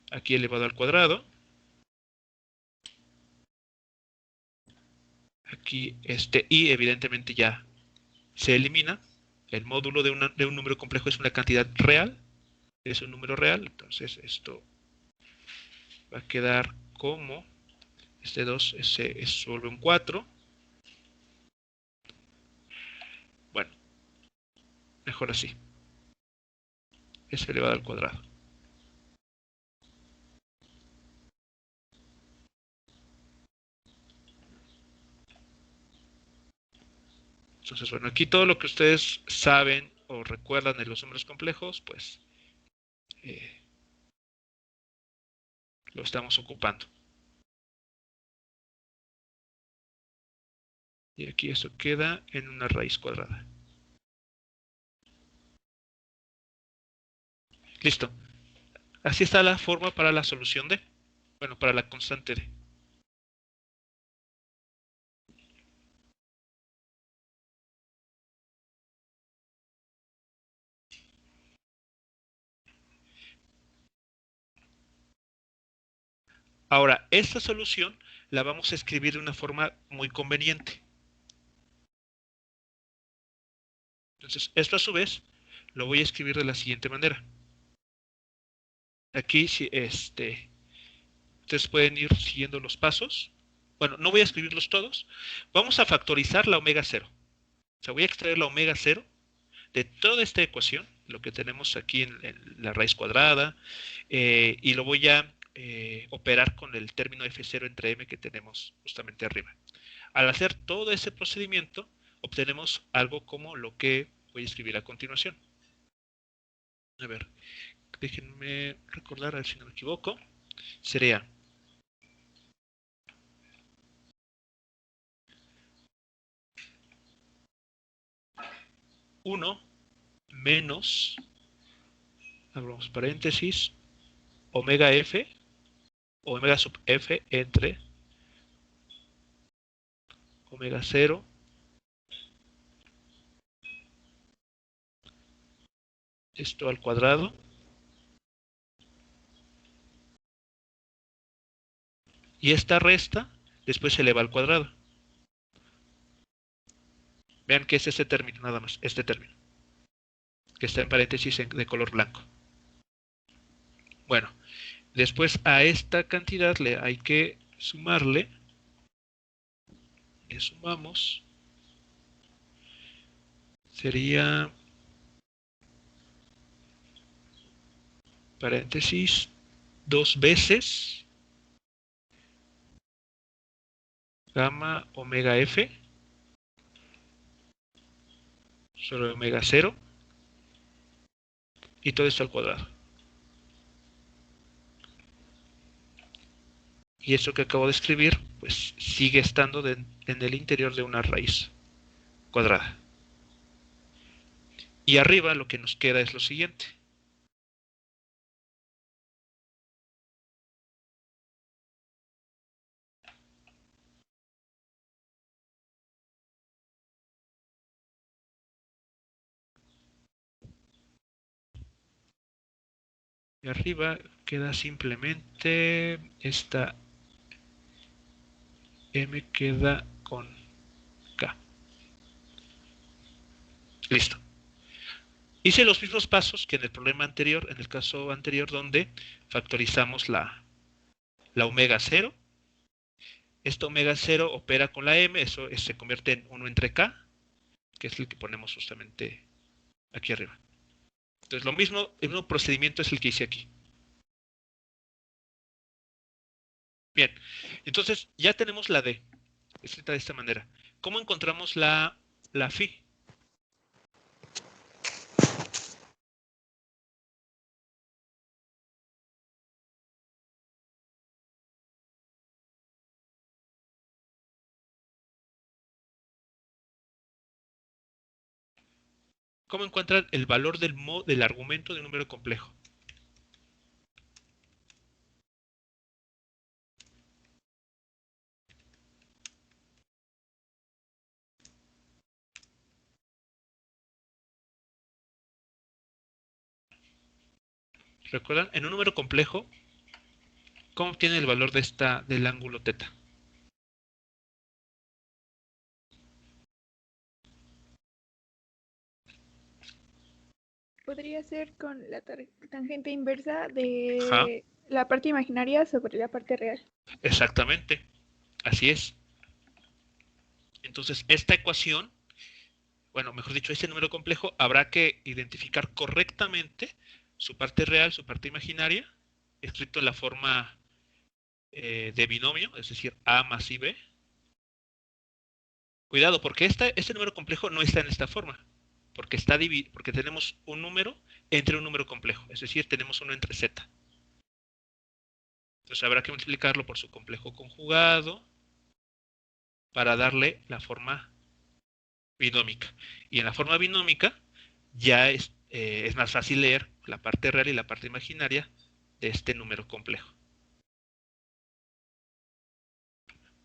aquí elevado al cuadrado. Aquí y evidentemente ya se elimina. El módulo de un número complejo es una cantidad real, es un número real, entonces esto va a quedar como este 2 es vuelve un 4. Bueno, mejor así. Es elevado al cuadrado. Entonces, bueno, aquí todo lo que ustedes saben o recuerdan de los números complejos, pues lo estamos ocupando. Y aquí esto queda en una raíz cuadrada. Listo. Así está la forma para la solución D. Bueno, para la constante D. Ahora, esta solución la vamos a escribir de una forma muy conveniente. Entonces, esto a su vez lo voy a escribir de la siguiente manera. Aquí, si ustedes pueden ir siguiendo los pasos. Bueno, no voy a escribirlos todos. Vamos a factorizar la omega 0. O sea, voy a extraer la omega 0 de toda esta ecuación, lo que tenemos aquí en la raíz cuadrada, y lo voy a operar con el término f0 entre m que tenemos justamente arriba. Al hacer todo ese procedimiento, obtenemos algo como lo que voy a escribir a continuación. A ver, déjenme recordar, a ver si no me equivoco. Sería 1 menos, abrimos paréntesis, omega f, omega sub f entre omega 0 esto al cuadrado y esta resta después se eleva al cuadrado. Vean que es este término nada más, este término, que está en paréntesis de color blanco. Bueno, después a esta cantidad le hay que sumarle, le sumamos, sería paréntesis 2 veces gamma omega f sobre omega 0 y todo esto al cuadrado. Y esto que acabo de escribir, pues sigue estando en el interior de una raíz cuadrada. Y arriba lo que nos queda es lo siguiente. Y arriba queda simplemente esta m queda con k. Listo. Hice los mismos pasos que en el problema anterior, en el caso anterior donde factorizamos la omega 0. Esta omega 0 opera con la m, eso se convierte en 1 entre k, que es el que ponemos justamente aquí arriba. Entonces lo mismo, el mismo procedimiento es el que hice aquí. Bien, entonces ya tenemos la D, escrita de esta manera. ¿Cómo encontramos la phi? ¿Cómo encuentran el valor del argumento de un número complejo? ¿Recuerdan? En un número complejo, ¿cómo obtiene el valor del ángulo teta? Podría ser con la tangente inversa Ajá, de la parte imaginaria sobre la parte real. exactamente. Así es. Entonces, esta ecuación, bueno, mejor dicho, este número complejo, habrá que identificar correctamente su parte real, su parte imaginaria, escrito en la forma de binomio, es decir, A más IB. Cuidado, porque este número complejo no está en esta forma, porque tenemos un número entre un número complejo, es decir, tenemos 1 entre z. Entonces habrá que multiplicarlo por su complejo conjugado para darle la forma binómica. Y en la forma binómica ya es más fácil leer la parte real y la parte imaginaria de este número complejo.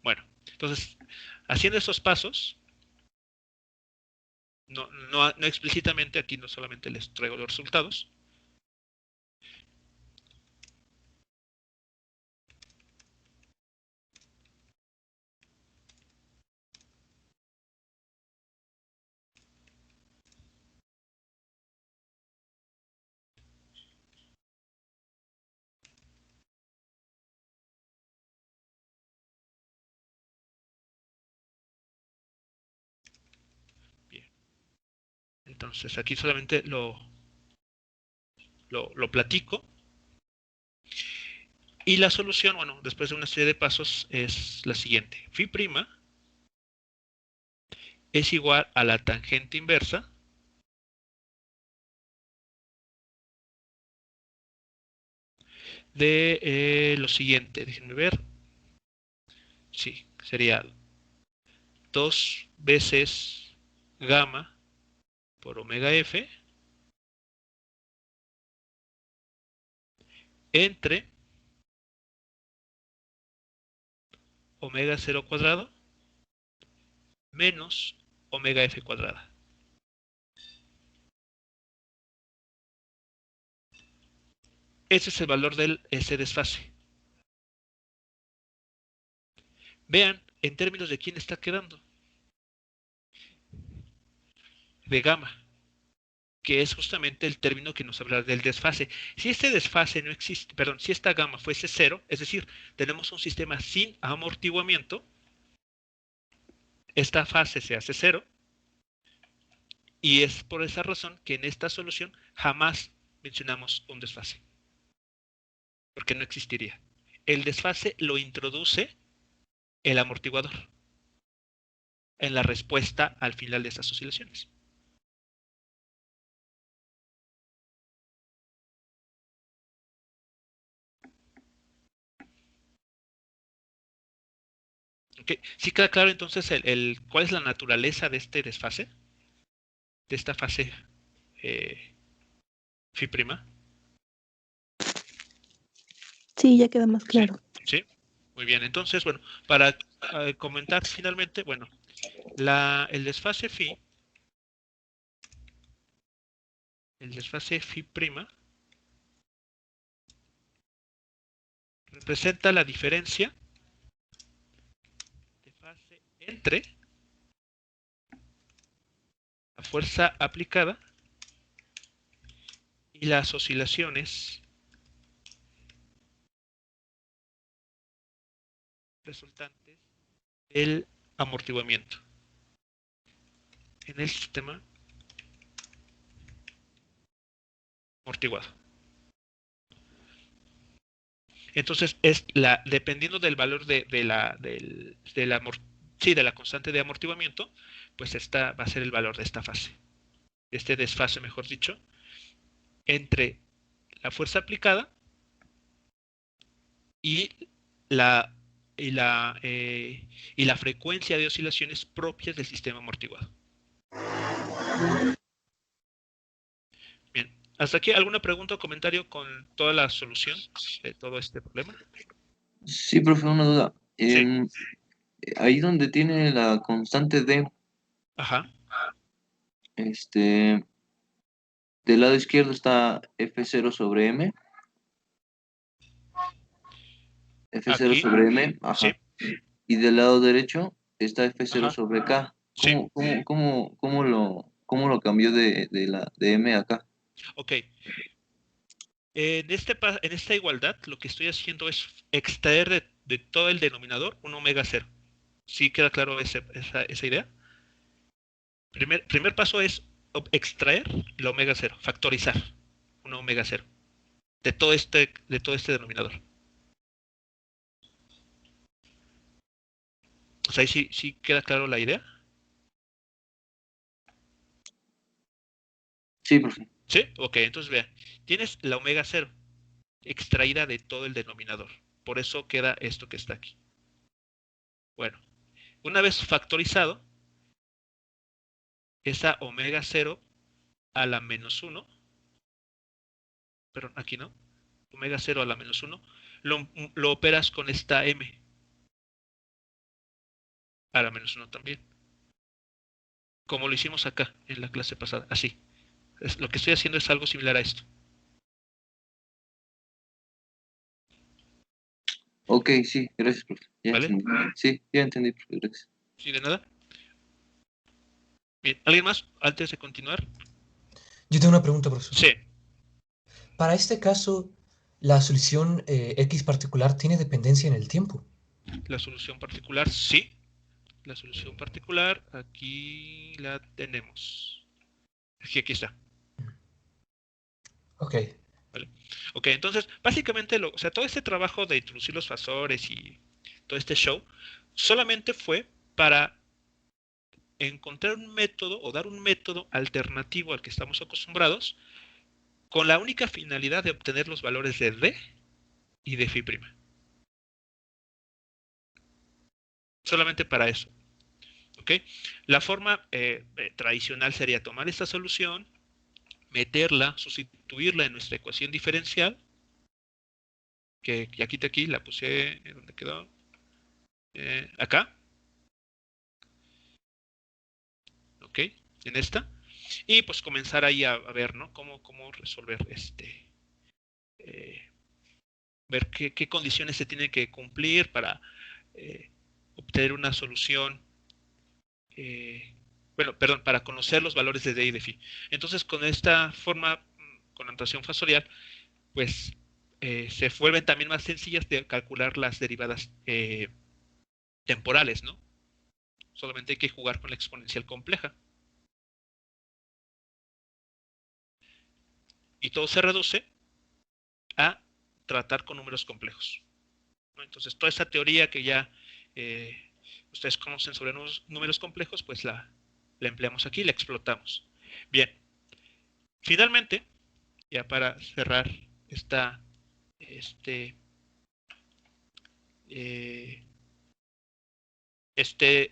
Bueno, entonces, haciendo estos pasos, no explícitamente, aquí no solamente les traigo los resultados. Entonces aquí solamente lo platico. Y la solución, bueno, después de una serie de pasos, es la siguiente. Phi' es igual a la tangente inversa de lo siguiente. Déjenme ver. Sí, sería 2 veces gamma por omega f entre omega 0 cuadrado menos omega f cuadrada. Ese es el valor de ese desfase. Vean, en términos de quién está quedando. De gamma, que es justamente el término que nos habla del desfase. Si este desfase no existe, perdón, si esta gamma fuese 0, es decir, tenemos un sistema sin amortiguamiento, esta fase se hace 0, y es por esa razón que en esta solución jamás mencionamos un desfase, porque no existiría. El desfase lo introduce el amortiguador en la respuesta al final de estas oscilaciones. Okay. ¿Sí queda claro entonces cuál es la naturaleza de este desfase? De esta fase phi'. Sí, ya queda más claro. Sí, muy bien. Entonces, bueno, para comentar finalmente, bueno, el desfase phi representa la diferencia de fase entre la fuerza aplicada y las oscilaciones resultantes del amortiguamiento en el sistema amortiguado. Entonces, dependiendo del valor de la constante de amortiguamiento, pues esta va a ser el valor de esta fase, de este desfase, mejor dicho, entre la fuerza aplicada y la frecuencia de oscilaciones propias del sistema amortiguado. Bien, ¿hasta aquí alguna pregunta o comentario con toda la solución de todo este problema? Sí, profe, una duda. Sí. Ahí donde tiene la constante D, Ajá. del lado izquierdo está F0 sobre M. F0 Aquí. sobre M, ajá. Sí. Y del lado derecho está F0 Ajá. sobre K. Sí. ¿Cómo lo cambió de M a K? Ok. En esta igualdad, lo que estoy haciendo es extraer de todo el denominador un omega 0. ¿Sí queda claro esa idea? Primer paso es extraer el omega 0, factorizar un omega 0 de todo este denominador. O sea, ¿sí queda claro la idea? Sí, profe. ¿Sí? Ok, entonces vean, tienes la omega 0 extraída de todo el denominador. Por eso queda esto que está aquí. Bueno, una vez factorizado, esa omega 0 a la menos 1, perdón, aquí no, omega 0 a la menos 1, lo operas con esta m a la menos 1 también. Como lo hicimos acá en la clase pasada, así. Lo que estoy haciendo es algo similar a esto. Ok, sí, gracias, profe. Ya ¿Vale? entendí. Sí, ya entendí, profe, gracias. ¿Sí, de nada? Bien, ¿alguien más antes de continuar? Yo tengo una pregunta, profesor. Sí. Para este caso, ¿la solución X particular tiene dependencia en el tiempo? La solución particular, sí. La solución particular, aquí la tenemos. Aquí está. Ok. ¿Vale? Ok, entonces, básicamente, o sea, todo este trabajo de introducir los fasores y todo este show, solamente fue para encontrar un método o dar un método alternativo al que estamos acostumbrados, con la única finalidad de obtener los valores de D y de Φ'. Solamente para eso. ¿Ok? La forma tradicional sería tomar esta solución, meterla, sustituirla en nuestra ecuación diferencial, que ya quité aquí, la puse, ¿dónde quedó? Acá. ¿Ok? En esta. Y pues comenzar ahí a ver, ¿no? Cómo resolver ver qué condiciones se tienen que cumplir para obtener una solución, bueno, perdón, para conocer los valores de D y de Φ. Entonces, con esta forma, con la notación fasorial, pues se vuelven también más sencillas de calcular las derivadas temporales, ¿no? Solamente hay que jugar con la exponencial compleja. Y todo se reduce a tratar con números complejos, ¿no? Entonces, toda esa teoría que ya ustedes conocen sobre números complejos, pues la empleamos aquí, la explotamos. Bien, finalmente, ya para cerrar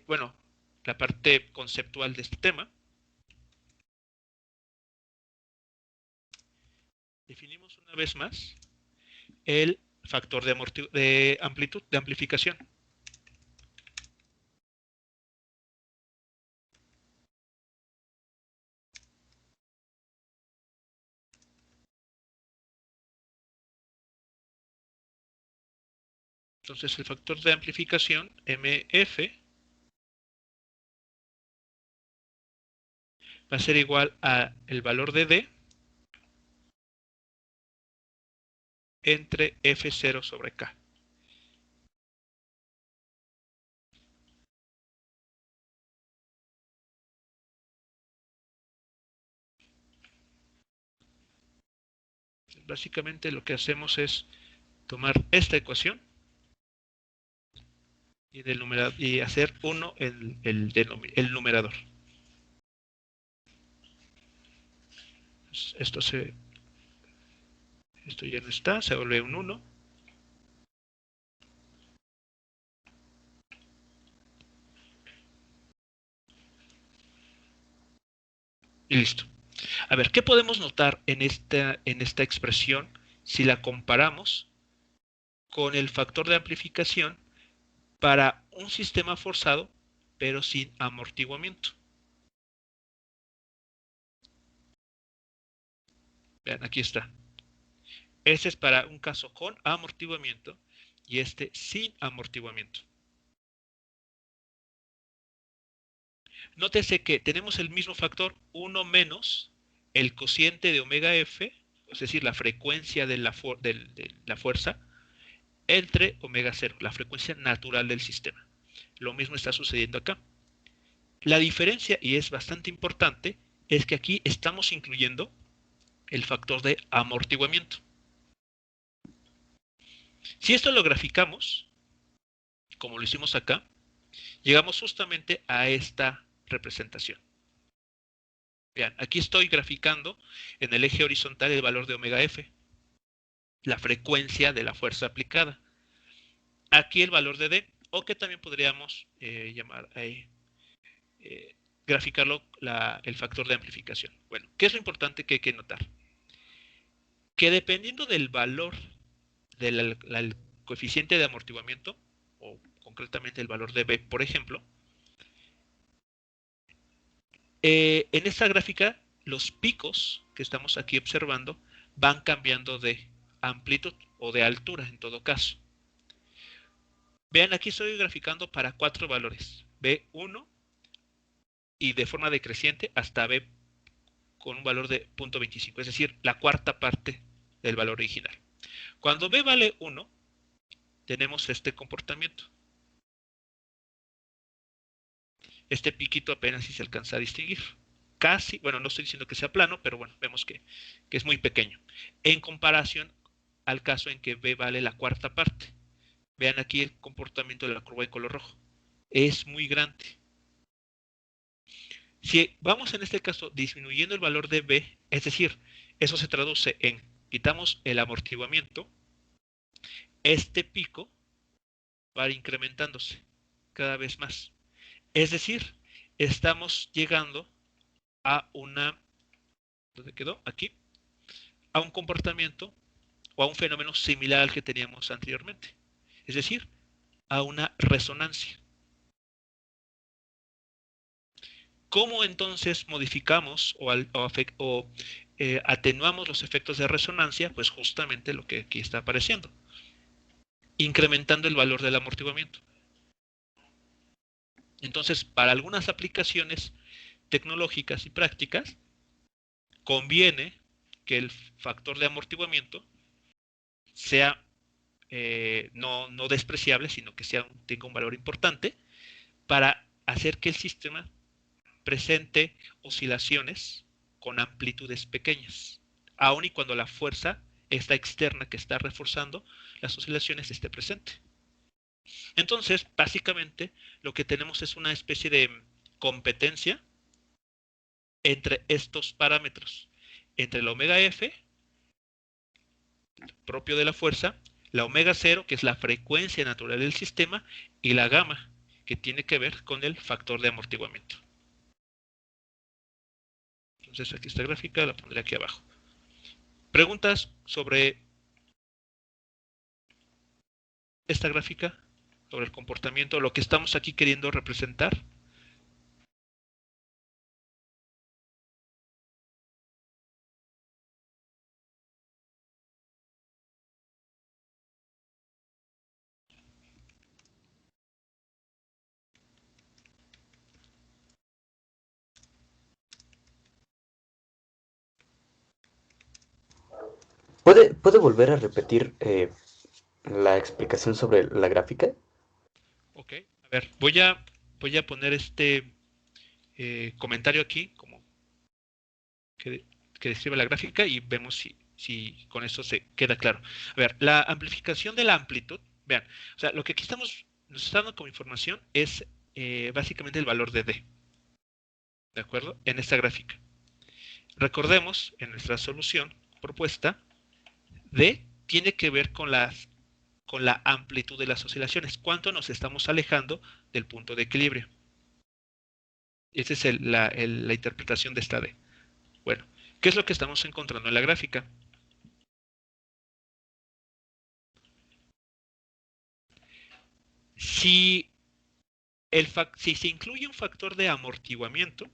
bueno, la parte conceptual de este tema, definimos una vez más el factor de amplitud, de amplificación. Entonces el factor de amplificación, MF, va a ser igual a el valor de D entre F0 sobre K. Básicamente lo que hacemos es tomar esta ecuación y hacer 1 el numerador. Esto ya no está, se vuelve un 1. Y listo. A ver, ¿qué podemos notar en esta expresión si la comparamos con el factor de amplificación para un sistema forzado, pero sin amortiguamiento? Vean, aquí está. Este es para un caso con amortiguamiento y este sin amortiguamiento. Nótese que tenemos el mismo factor 1 menos el cociente de omega f, es decir, la frecuencia de la fuerza, entre omega 0, la frecuencia natural del sistema. Lo mismo está sucediendo acá. La diferencia, y es bastante importante, es que aquí estamos incluyendo el factor de amortiguamiento. Si esto lo graficamos, como lo hicimos acá, llegamos justamente a esta representación. Vean, aquí estoy graficando en el eje horizontal el valor de omega f, la frecuencia de la fuerza aplicada. Aquí el valor de D, o que también podríamos graficarlo el factor de amplificación. Bueno, ¿qué es lo importante que hay que notar? Que dependiendo del valor del coeficiente de amortiguamiento, o concretamente el valor de B, por ejemplo, en esta gráfica los picos que estamos aquí observando van cambiando de amplitud o de altura en todo caso. Vean, aquí estoy graficando para 4 valores, B1 y de forma decreciente hasta B con un valor de 0.25, es decir, la cuarta parte del valor original. Cuando B vale 1, tenemos este comportamiento. Este piquito apenas si se alcanza a distinguir. casi, bueno, no estoy diciendo que sea plano, pero bueno, vemos que es muy pequeño. En comparación al caso en que B vale la cuarta parte. Vean aquí el comportamiento de la curva de color rojo. Es muy grande. Si vamos en este caso disminuyendo el valor de B, es decir, eso se traduce en quitamos el amortiguamiento, este pico va a ir incrementándose cada vez más. Es decir, estamos llegando a una, ¿dónde quedó? Aquí, a un comportamiento o a un fenómeno similar al que teníamos anteriormente. Es decir, a una resonancia. ¿Cómo entonces modificamos o atenuamos los efectos de resonancia? Pues justamente lo que aquí está apareciendo. Incrementando el valor del amortiguamiento. Entonces, para algunas aplicaciones tecnológicas y prácticas, conviene que el factor de amortiguamiento sea no despreciable, sino que tenga un valor importante para hacer que el sistema presente oscilaciones con amplitudes pequeñas, aun y cuando la fuerza esta externa que está reforzando las oscilaciones esté presente. Entonces, básicamente, lo que tenemos es una especie de competencia entre estos parámetros, entre la omega F, propio de la fuerza, la omega 0, que es la frecuencia natural del sistema, y la gamma, que tiene que ver con el factor de amortiguamiento. Entonces, aquí esta gráfica la pondré aquí abajo. ¿Preguntas sobre esta gráfica? Sobre el comportamiento, lo que estamos aquí queriendo representar. ¿Puede volver a repetir la explicación sobre la gráfica? Ok, a ver, voy a poner este comentario aquí, como que describe la gráfica, y vemos si con eso se queda claro. A ver, la amplificación de la amplitud, vean, o sea, lo que aquí nos está dando como información es básicamente el valor de D. ¿De acuerdo? En esta gráfica. Recordemos, en nuestra solución propuesta, D tiene que ver con la amplitud de las oscilaciones. ¿Cuánto nos estamos alejando del punto de equilibrio? Esa es la interpretación de esta D. Bueno, ¿qué es lo que estamos encontrando en la gráfica? Si se incluye un factor de amortiguamiento,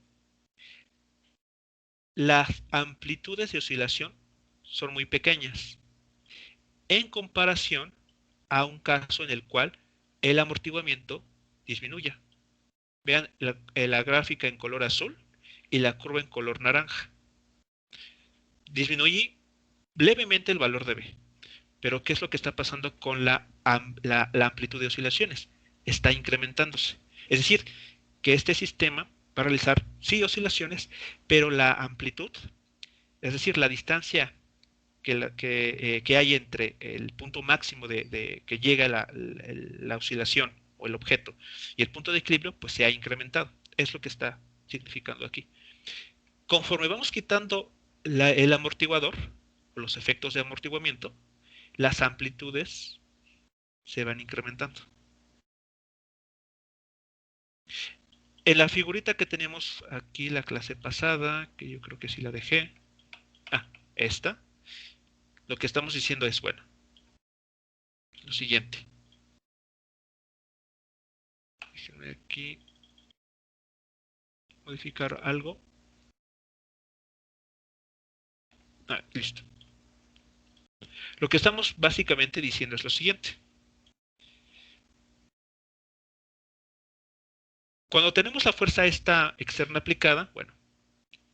las amplitudes de oscilación son muy pequeñas en comparación a un caso en el cual el amortiguamiento disminuya. Vean la gráfica en color azul y la curva en color naranja. Disminuye levemente el valor de B. Pero ¿qué es lo que está pasando con la amplitud de oscilaciones? Está incrementándose. Es decir, que este sistema va a realizar, sí, oscilaciones, pero la amplitud, es decir, la distancia que hay entre el punto máximo que llega la oscilación o el objeto y el punto de equilibrio, pues se ha incrementado. Es lo que está significando aquí. Conforme vamos quitando el amortiguador, o los efectos de amortiguamiento, las amplitudes se van incrementando. En la figurita que tenemos aquí la clase pasada, que yo creo que sí la dejé, esta, lo que estamos diciendo es, bueno, lo siguiente. Déjenme aquí modificar algo. Listo. Lo que estamos básicamente diciendo es lo siguiente. Cuando tenemos la fuerza esta externa aplicada, bueno,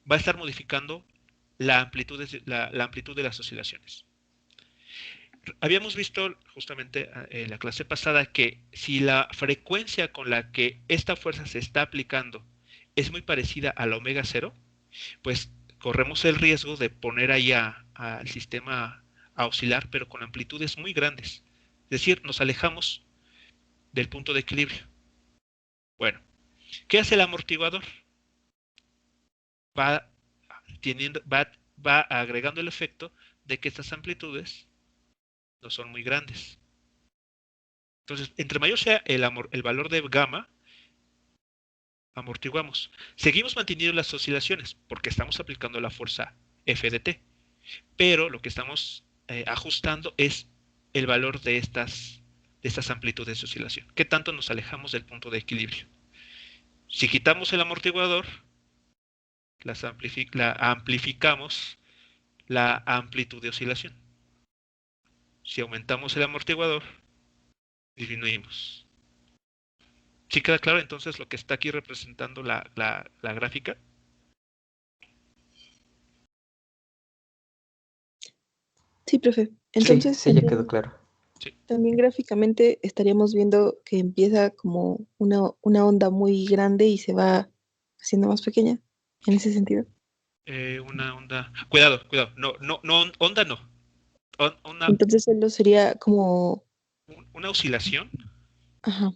va a estar modificando la amplitud de las oscilaciones. Habíamos visto justamente en la clase pasada que si la frecuencia con la que esta fuerza se está aplicando es muy parecida a la omega 0, pues corremos el riesgo de poner ahí al sistema a oscilar, pero con amplitudes muy grandes. Es decir, nos alejamos del punto de equilibrio. Bueno, ¿qué hace el amortiguador? Va agregando el efecto de que estas amplitudes no son muy grandes. Entonces, entre mayor sea el valor de gamma, amortiguamos. Seguimos manteniendo las oscilaciones porque estamos aplicando la fuerza F de t, pero lo que estamos ajustando es el valor de estas amplitudes de oscilación. ¿Qué tanto nos alejamos del punto de equilibrio? Si quitamos el amortiguador, amplificamos la amplitud de oscilación. Si aumentamos el amortiguador, disminuimos. ¿Sí queda claro entonces lo que está aquí representando la gráfica? Sí, profe. Sí, Entonces, sí, ya quedó claro. también gráficamente estaríamos viendo que empieza como una onda muy grande y se va haciendo más pequeña, en ese sentido. Una onda. Cuidado. No, onda no. Entonces solo sería como... Una oscilación. Ajá.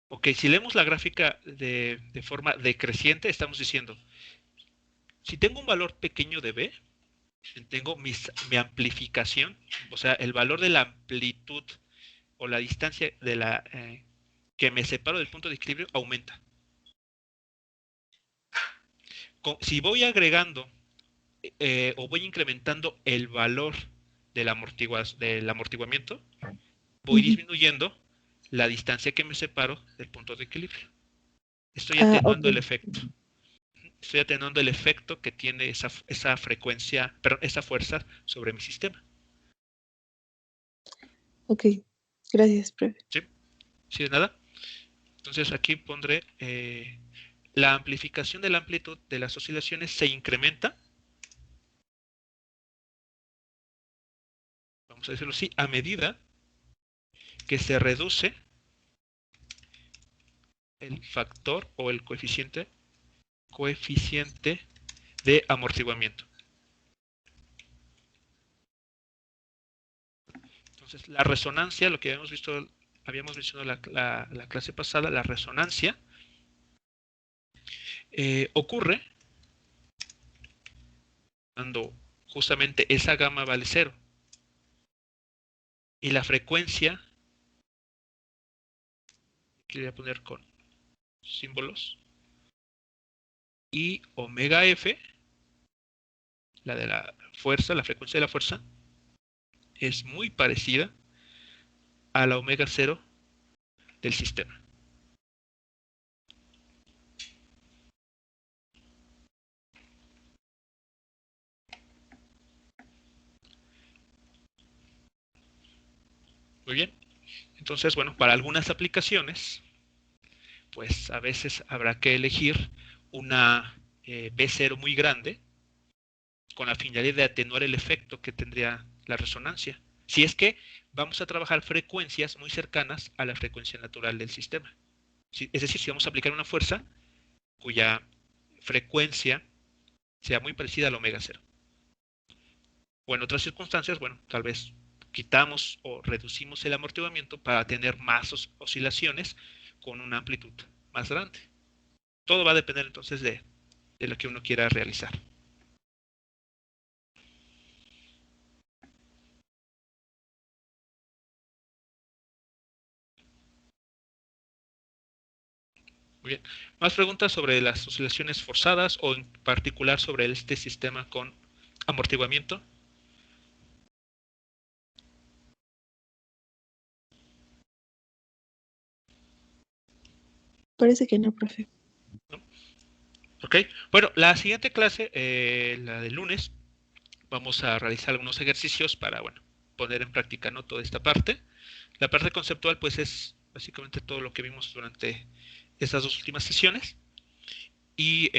Ok, si leemos la gráfica de forma decreciente, estamos diciendo, si tengo un valor pequeño de B, tengo mi amplificación, o sea, el valor de la amplitud o la distancia de que me separo del punto de equilibrio aumenta. Si voy agregando o voy incrementando el valor del amortiguamiento, voy disminuyendo la distancia que me separo del punto de equilibrio. Estoy atenuando el efecto. Estoy atenuando el efecto que tiene esa frecuencia, perdón, esa fuerza sobre mi sistema. Ok, gracias, profe. ¿Sí? ¿Sí de nada? Entonces aquí pondré la amplificación de la amplitud de las oscilaciones se incrementa. Vamos a decirlo así, a medida que se reduce el factor o el coeficiente de amortiguamiento. Entonces, la resonancia, lo que habíamos mencionado la clase pasada, la resonancia ocurre cuando justamente esa gamma vale 0 y la frecuencia, que voy a poner con símbolos, y omega f, la de la fuerza, la frecuencia de la fuerza, es muy parecida a la omega 0 del sistema. Muy bien. Entonces, bueno, para algunas aplicaciones, pues a veces habrá que elegir una B0 muy grande con la finalidad de atenuar el efecto que tendría la resonancia. Si es que vamos a trabajar frecuencias muy cercanas a la frecuencia natural del sistema. Es decir, si vamos a aplicar una fuerza cuya frecuencia sea muy parecida al omega 0. O en otras circunstancias, bueno, tal vez quitamos o reducimos el amortiguamiento para tener más oscilaciones con una amplitud más grande. Todo va a depender entonces de lo que uno quiera realizar. Muy bien. ¿Más preguntas sobre las oscilaciones forzadas o en particular sobre este sistema con amortiguamiento? Parece que no, profe. ¿No? Ok. Bueno, la siguiente clase, la del lunes, vamos a realizar algunos ejercicios para, bueno, poner en práctica, ¿no?, toda esta parte. La parte conceptual, pues, es básicamente todo lo que vimos durante estas dos últimas sesiones. Y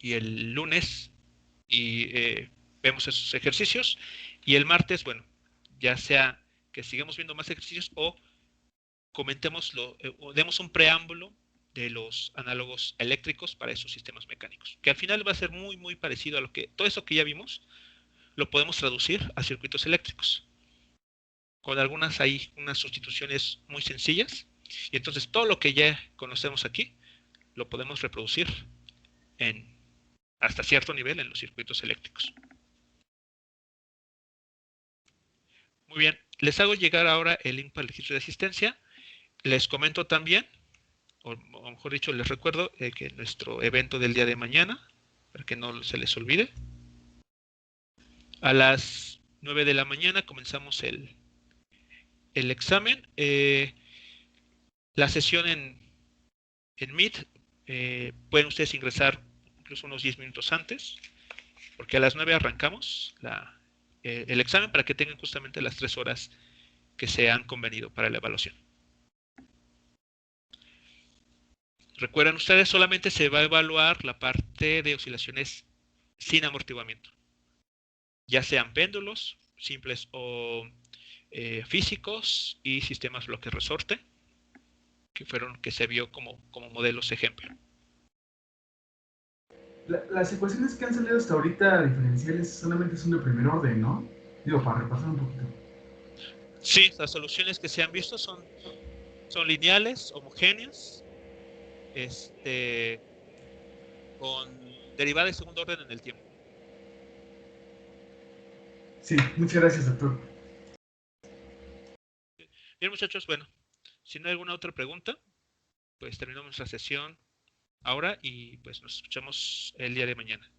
el lunes vemos esos ejercicios. Y el martes, bueno, ya sea que sigamos viendo más ejercicios o comentémoslo, o demos un preámbulo de los análogos eléctricos para esos sistemas mecánicos, que al final va a ser muy, muy parecido a lo que, todo eso que ya vimos, lo podemos traducir a circuitos eléctricos, con algunas hay unas sustituciones muy sencillas, y entonces todo lo que ya conocemos aquí, lo podemos reproducir hasta cierto nivel en los circuitos eléctricos. Muy bien, les hago llegar ahora el link para el registro de asistencia. Les comento también, o mejor dicho, les recuerdo que nuestro evento del día de mañana, para que no se les olvide, a las 9 de la mañana comenzamos el examen. La sesión en Meet, pueden ustedes ingresar incluso unos 10 minutos antes, porque a las 9 arrancamos el examen para que tengan justamente las 3 horas que se han convenido para la evaluación. Recuerden ustedes, solamente se va a evaluar la parte de oscilaciones sin amortiguamiento, ya sean péndulos simples o físicos y sistemas bloque resorte, que se vio como modelos ejemplo. Las ecuaciones que han salido hasta ahorita diferenciales solamente son de primer orden, ¿no? Digo, para repasar un poquito. Sí, las soluciones que se han visto son lineales, homogéneas, con derivada de segundo orden en el tiempo. Sí, muchas gracias, doctor. Bien, muchachos, bueno, si no hay alguna otra pregunta, pues terminamos nuestra sesión ahora y pues nos escuchamos el día de mañana.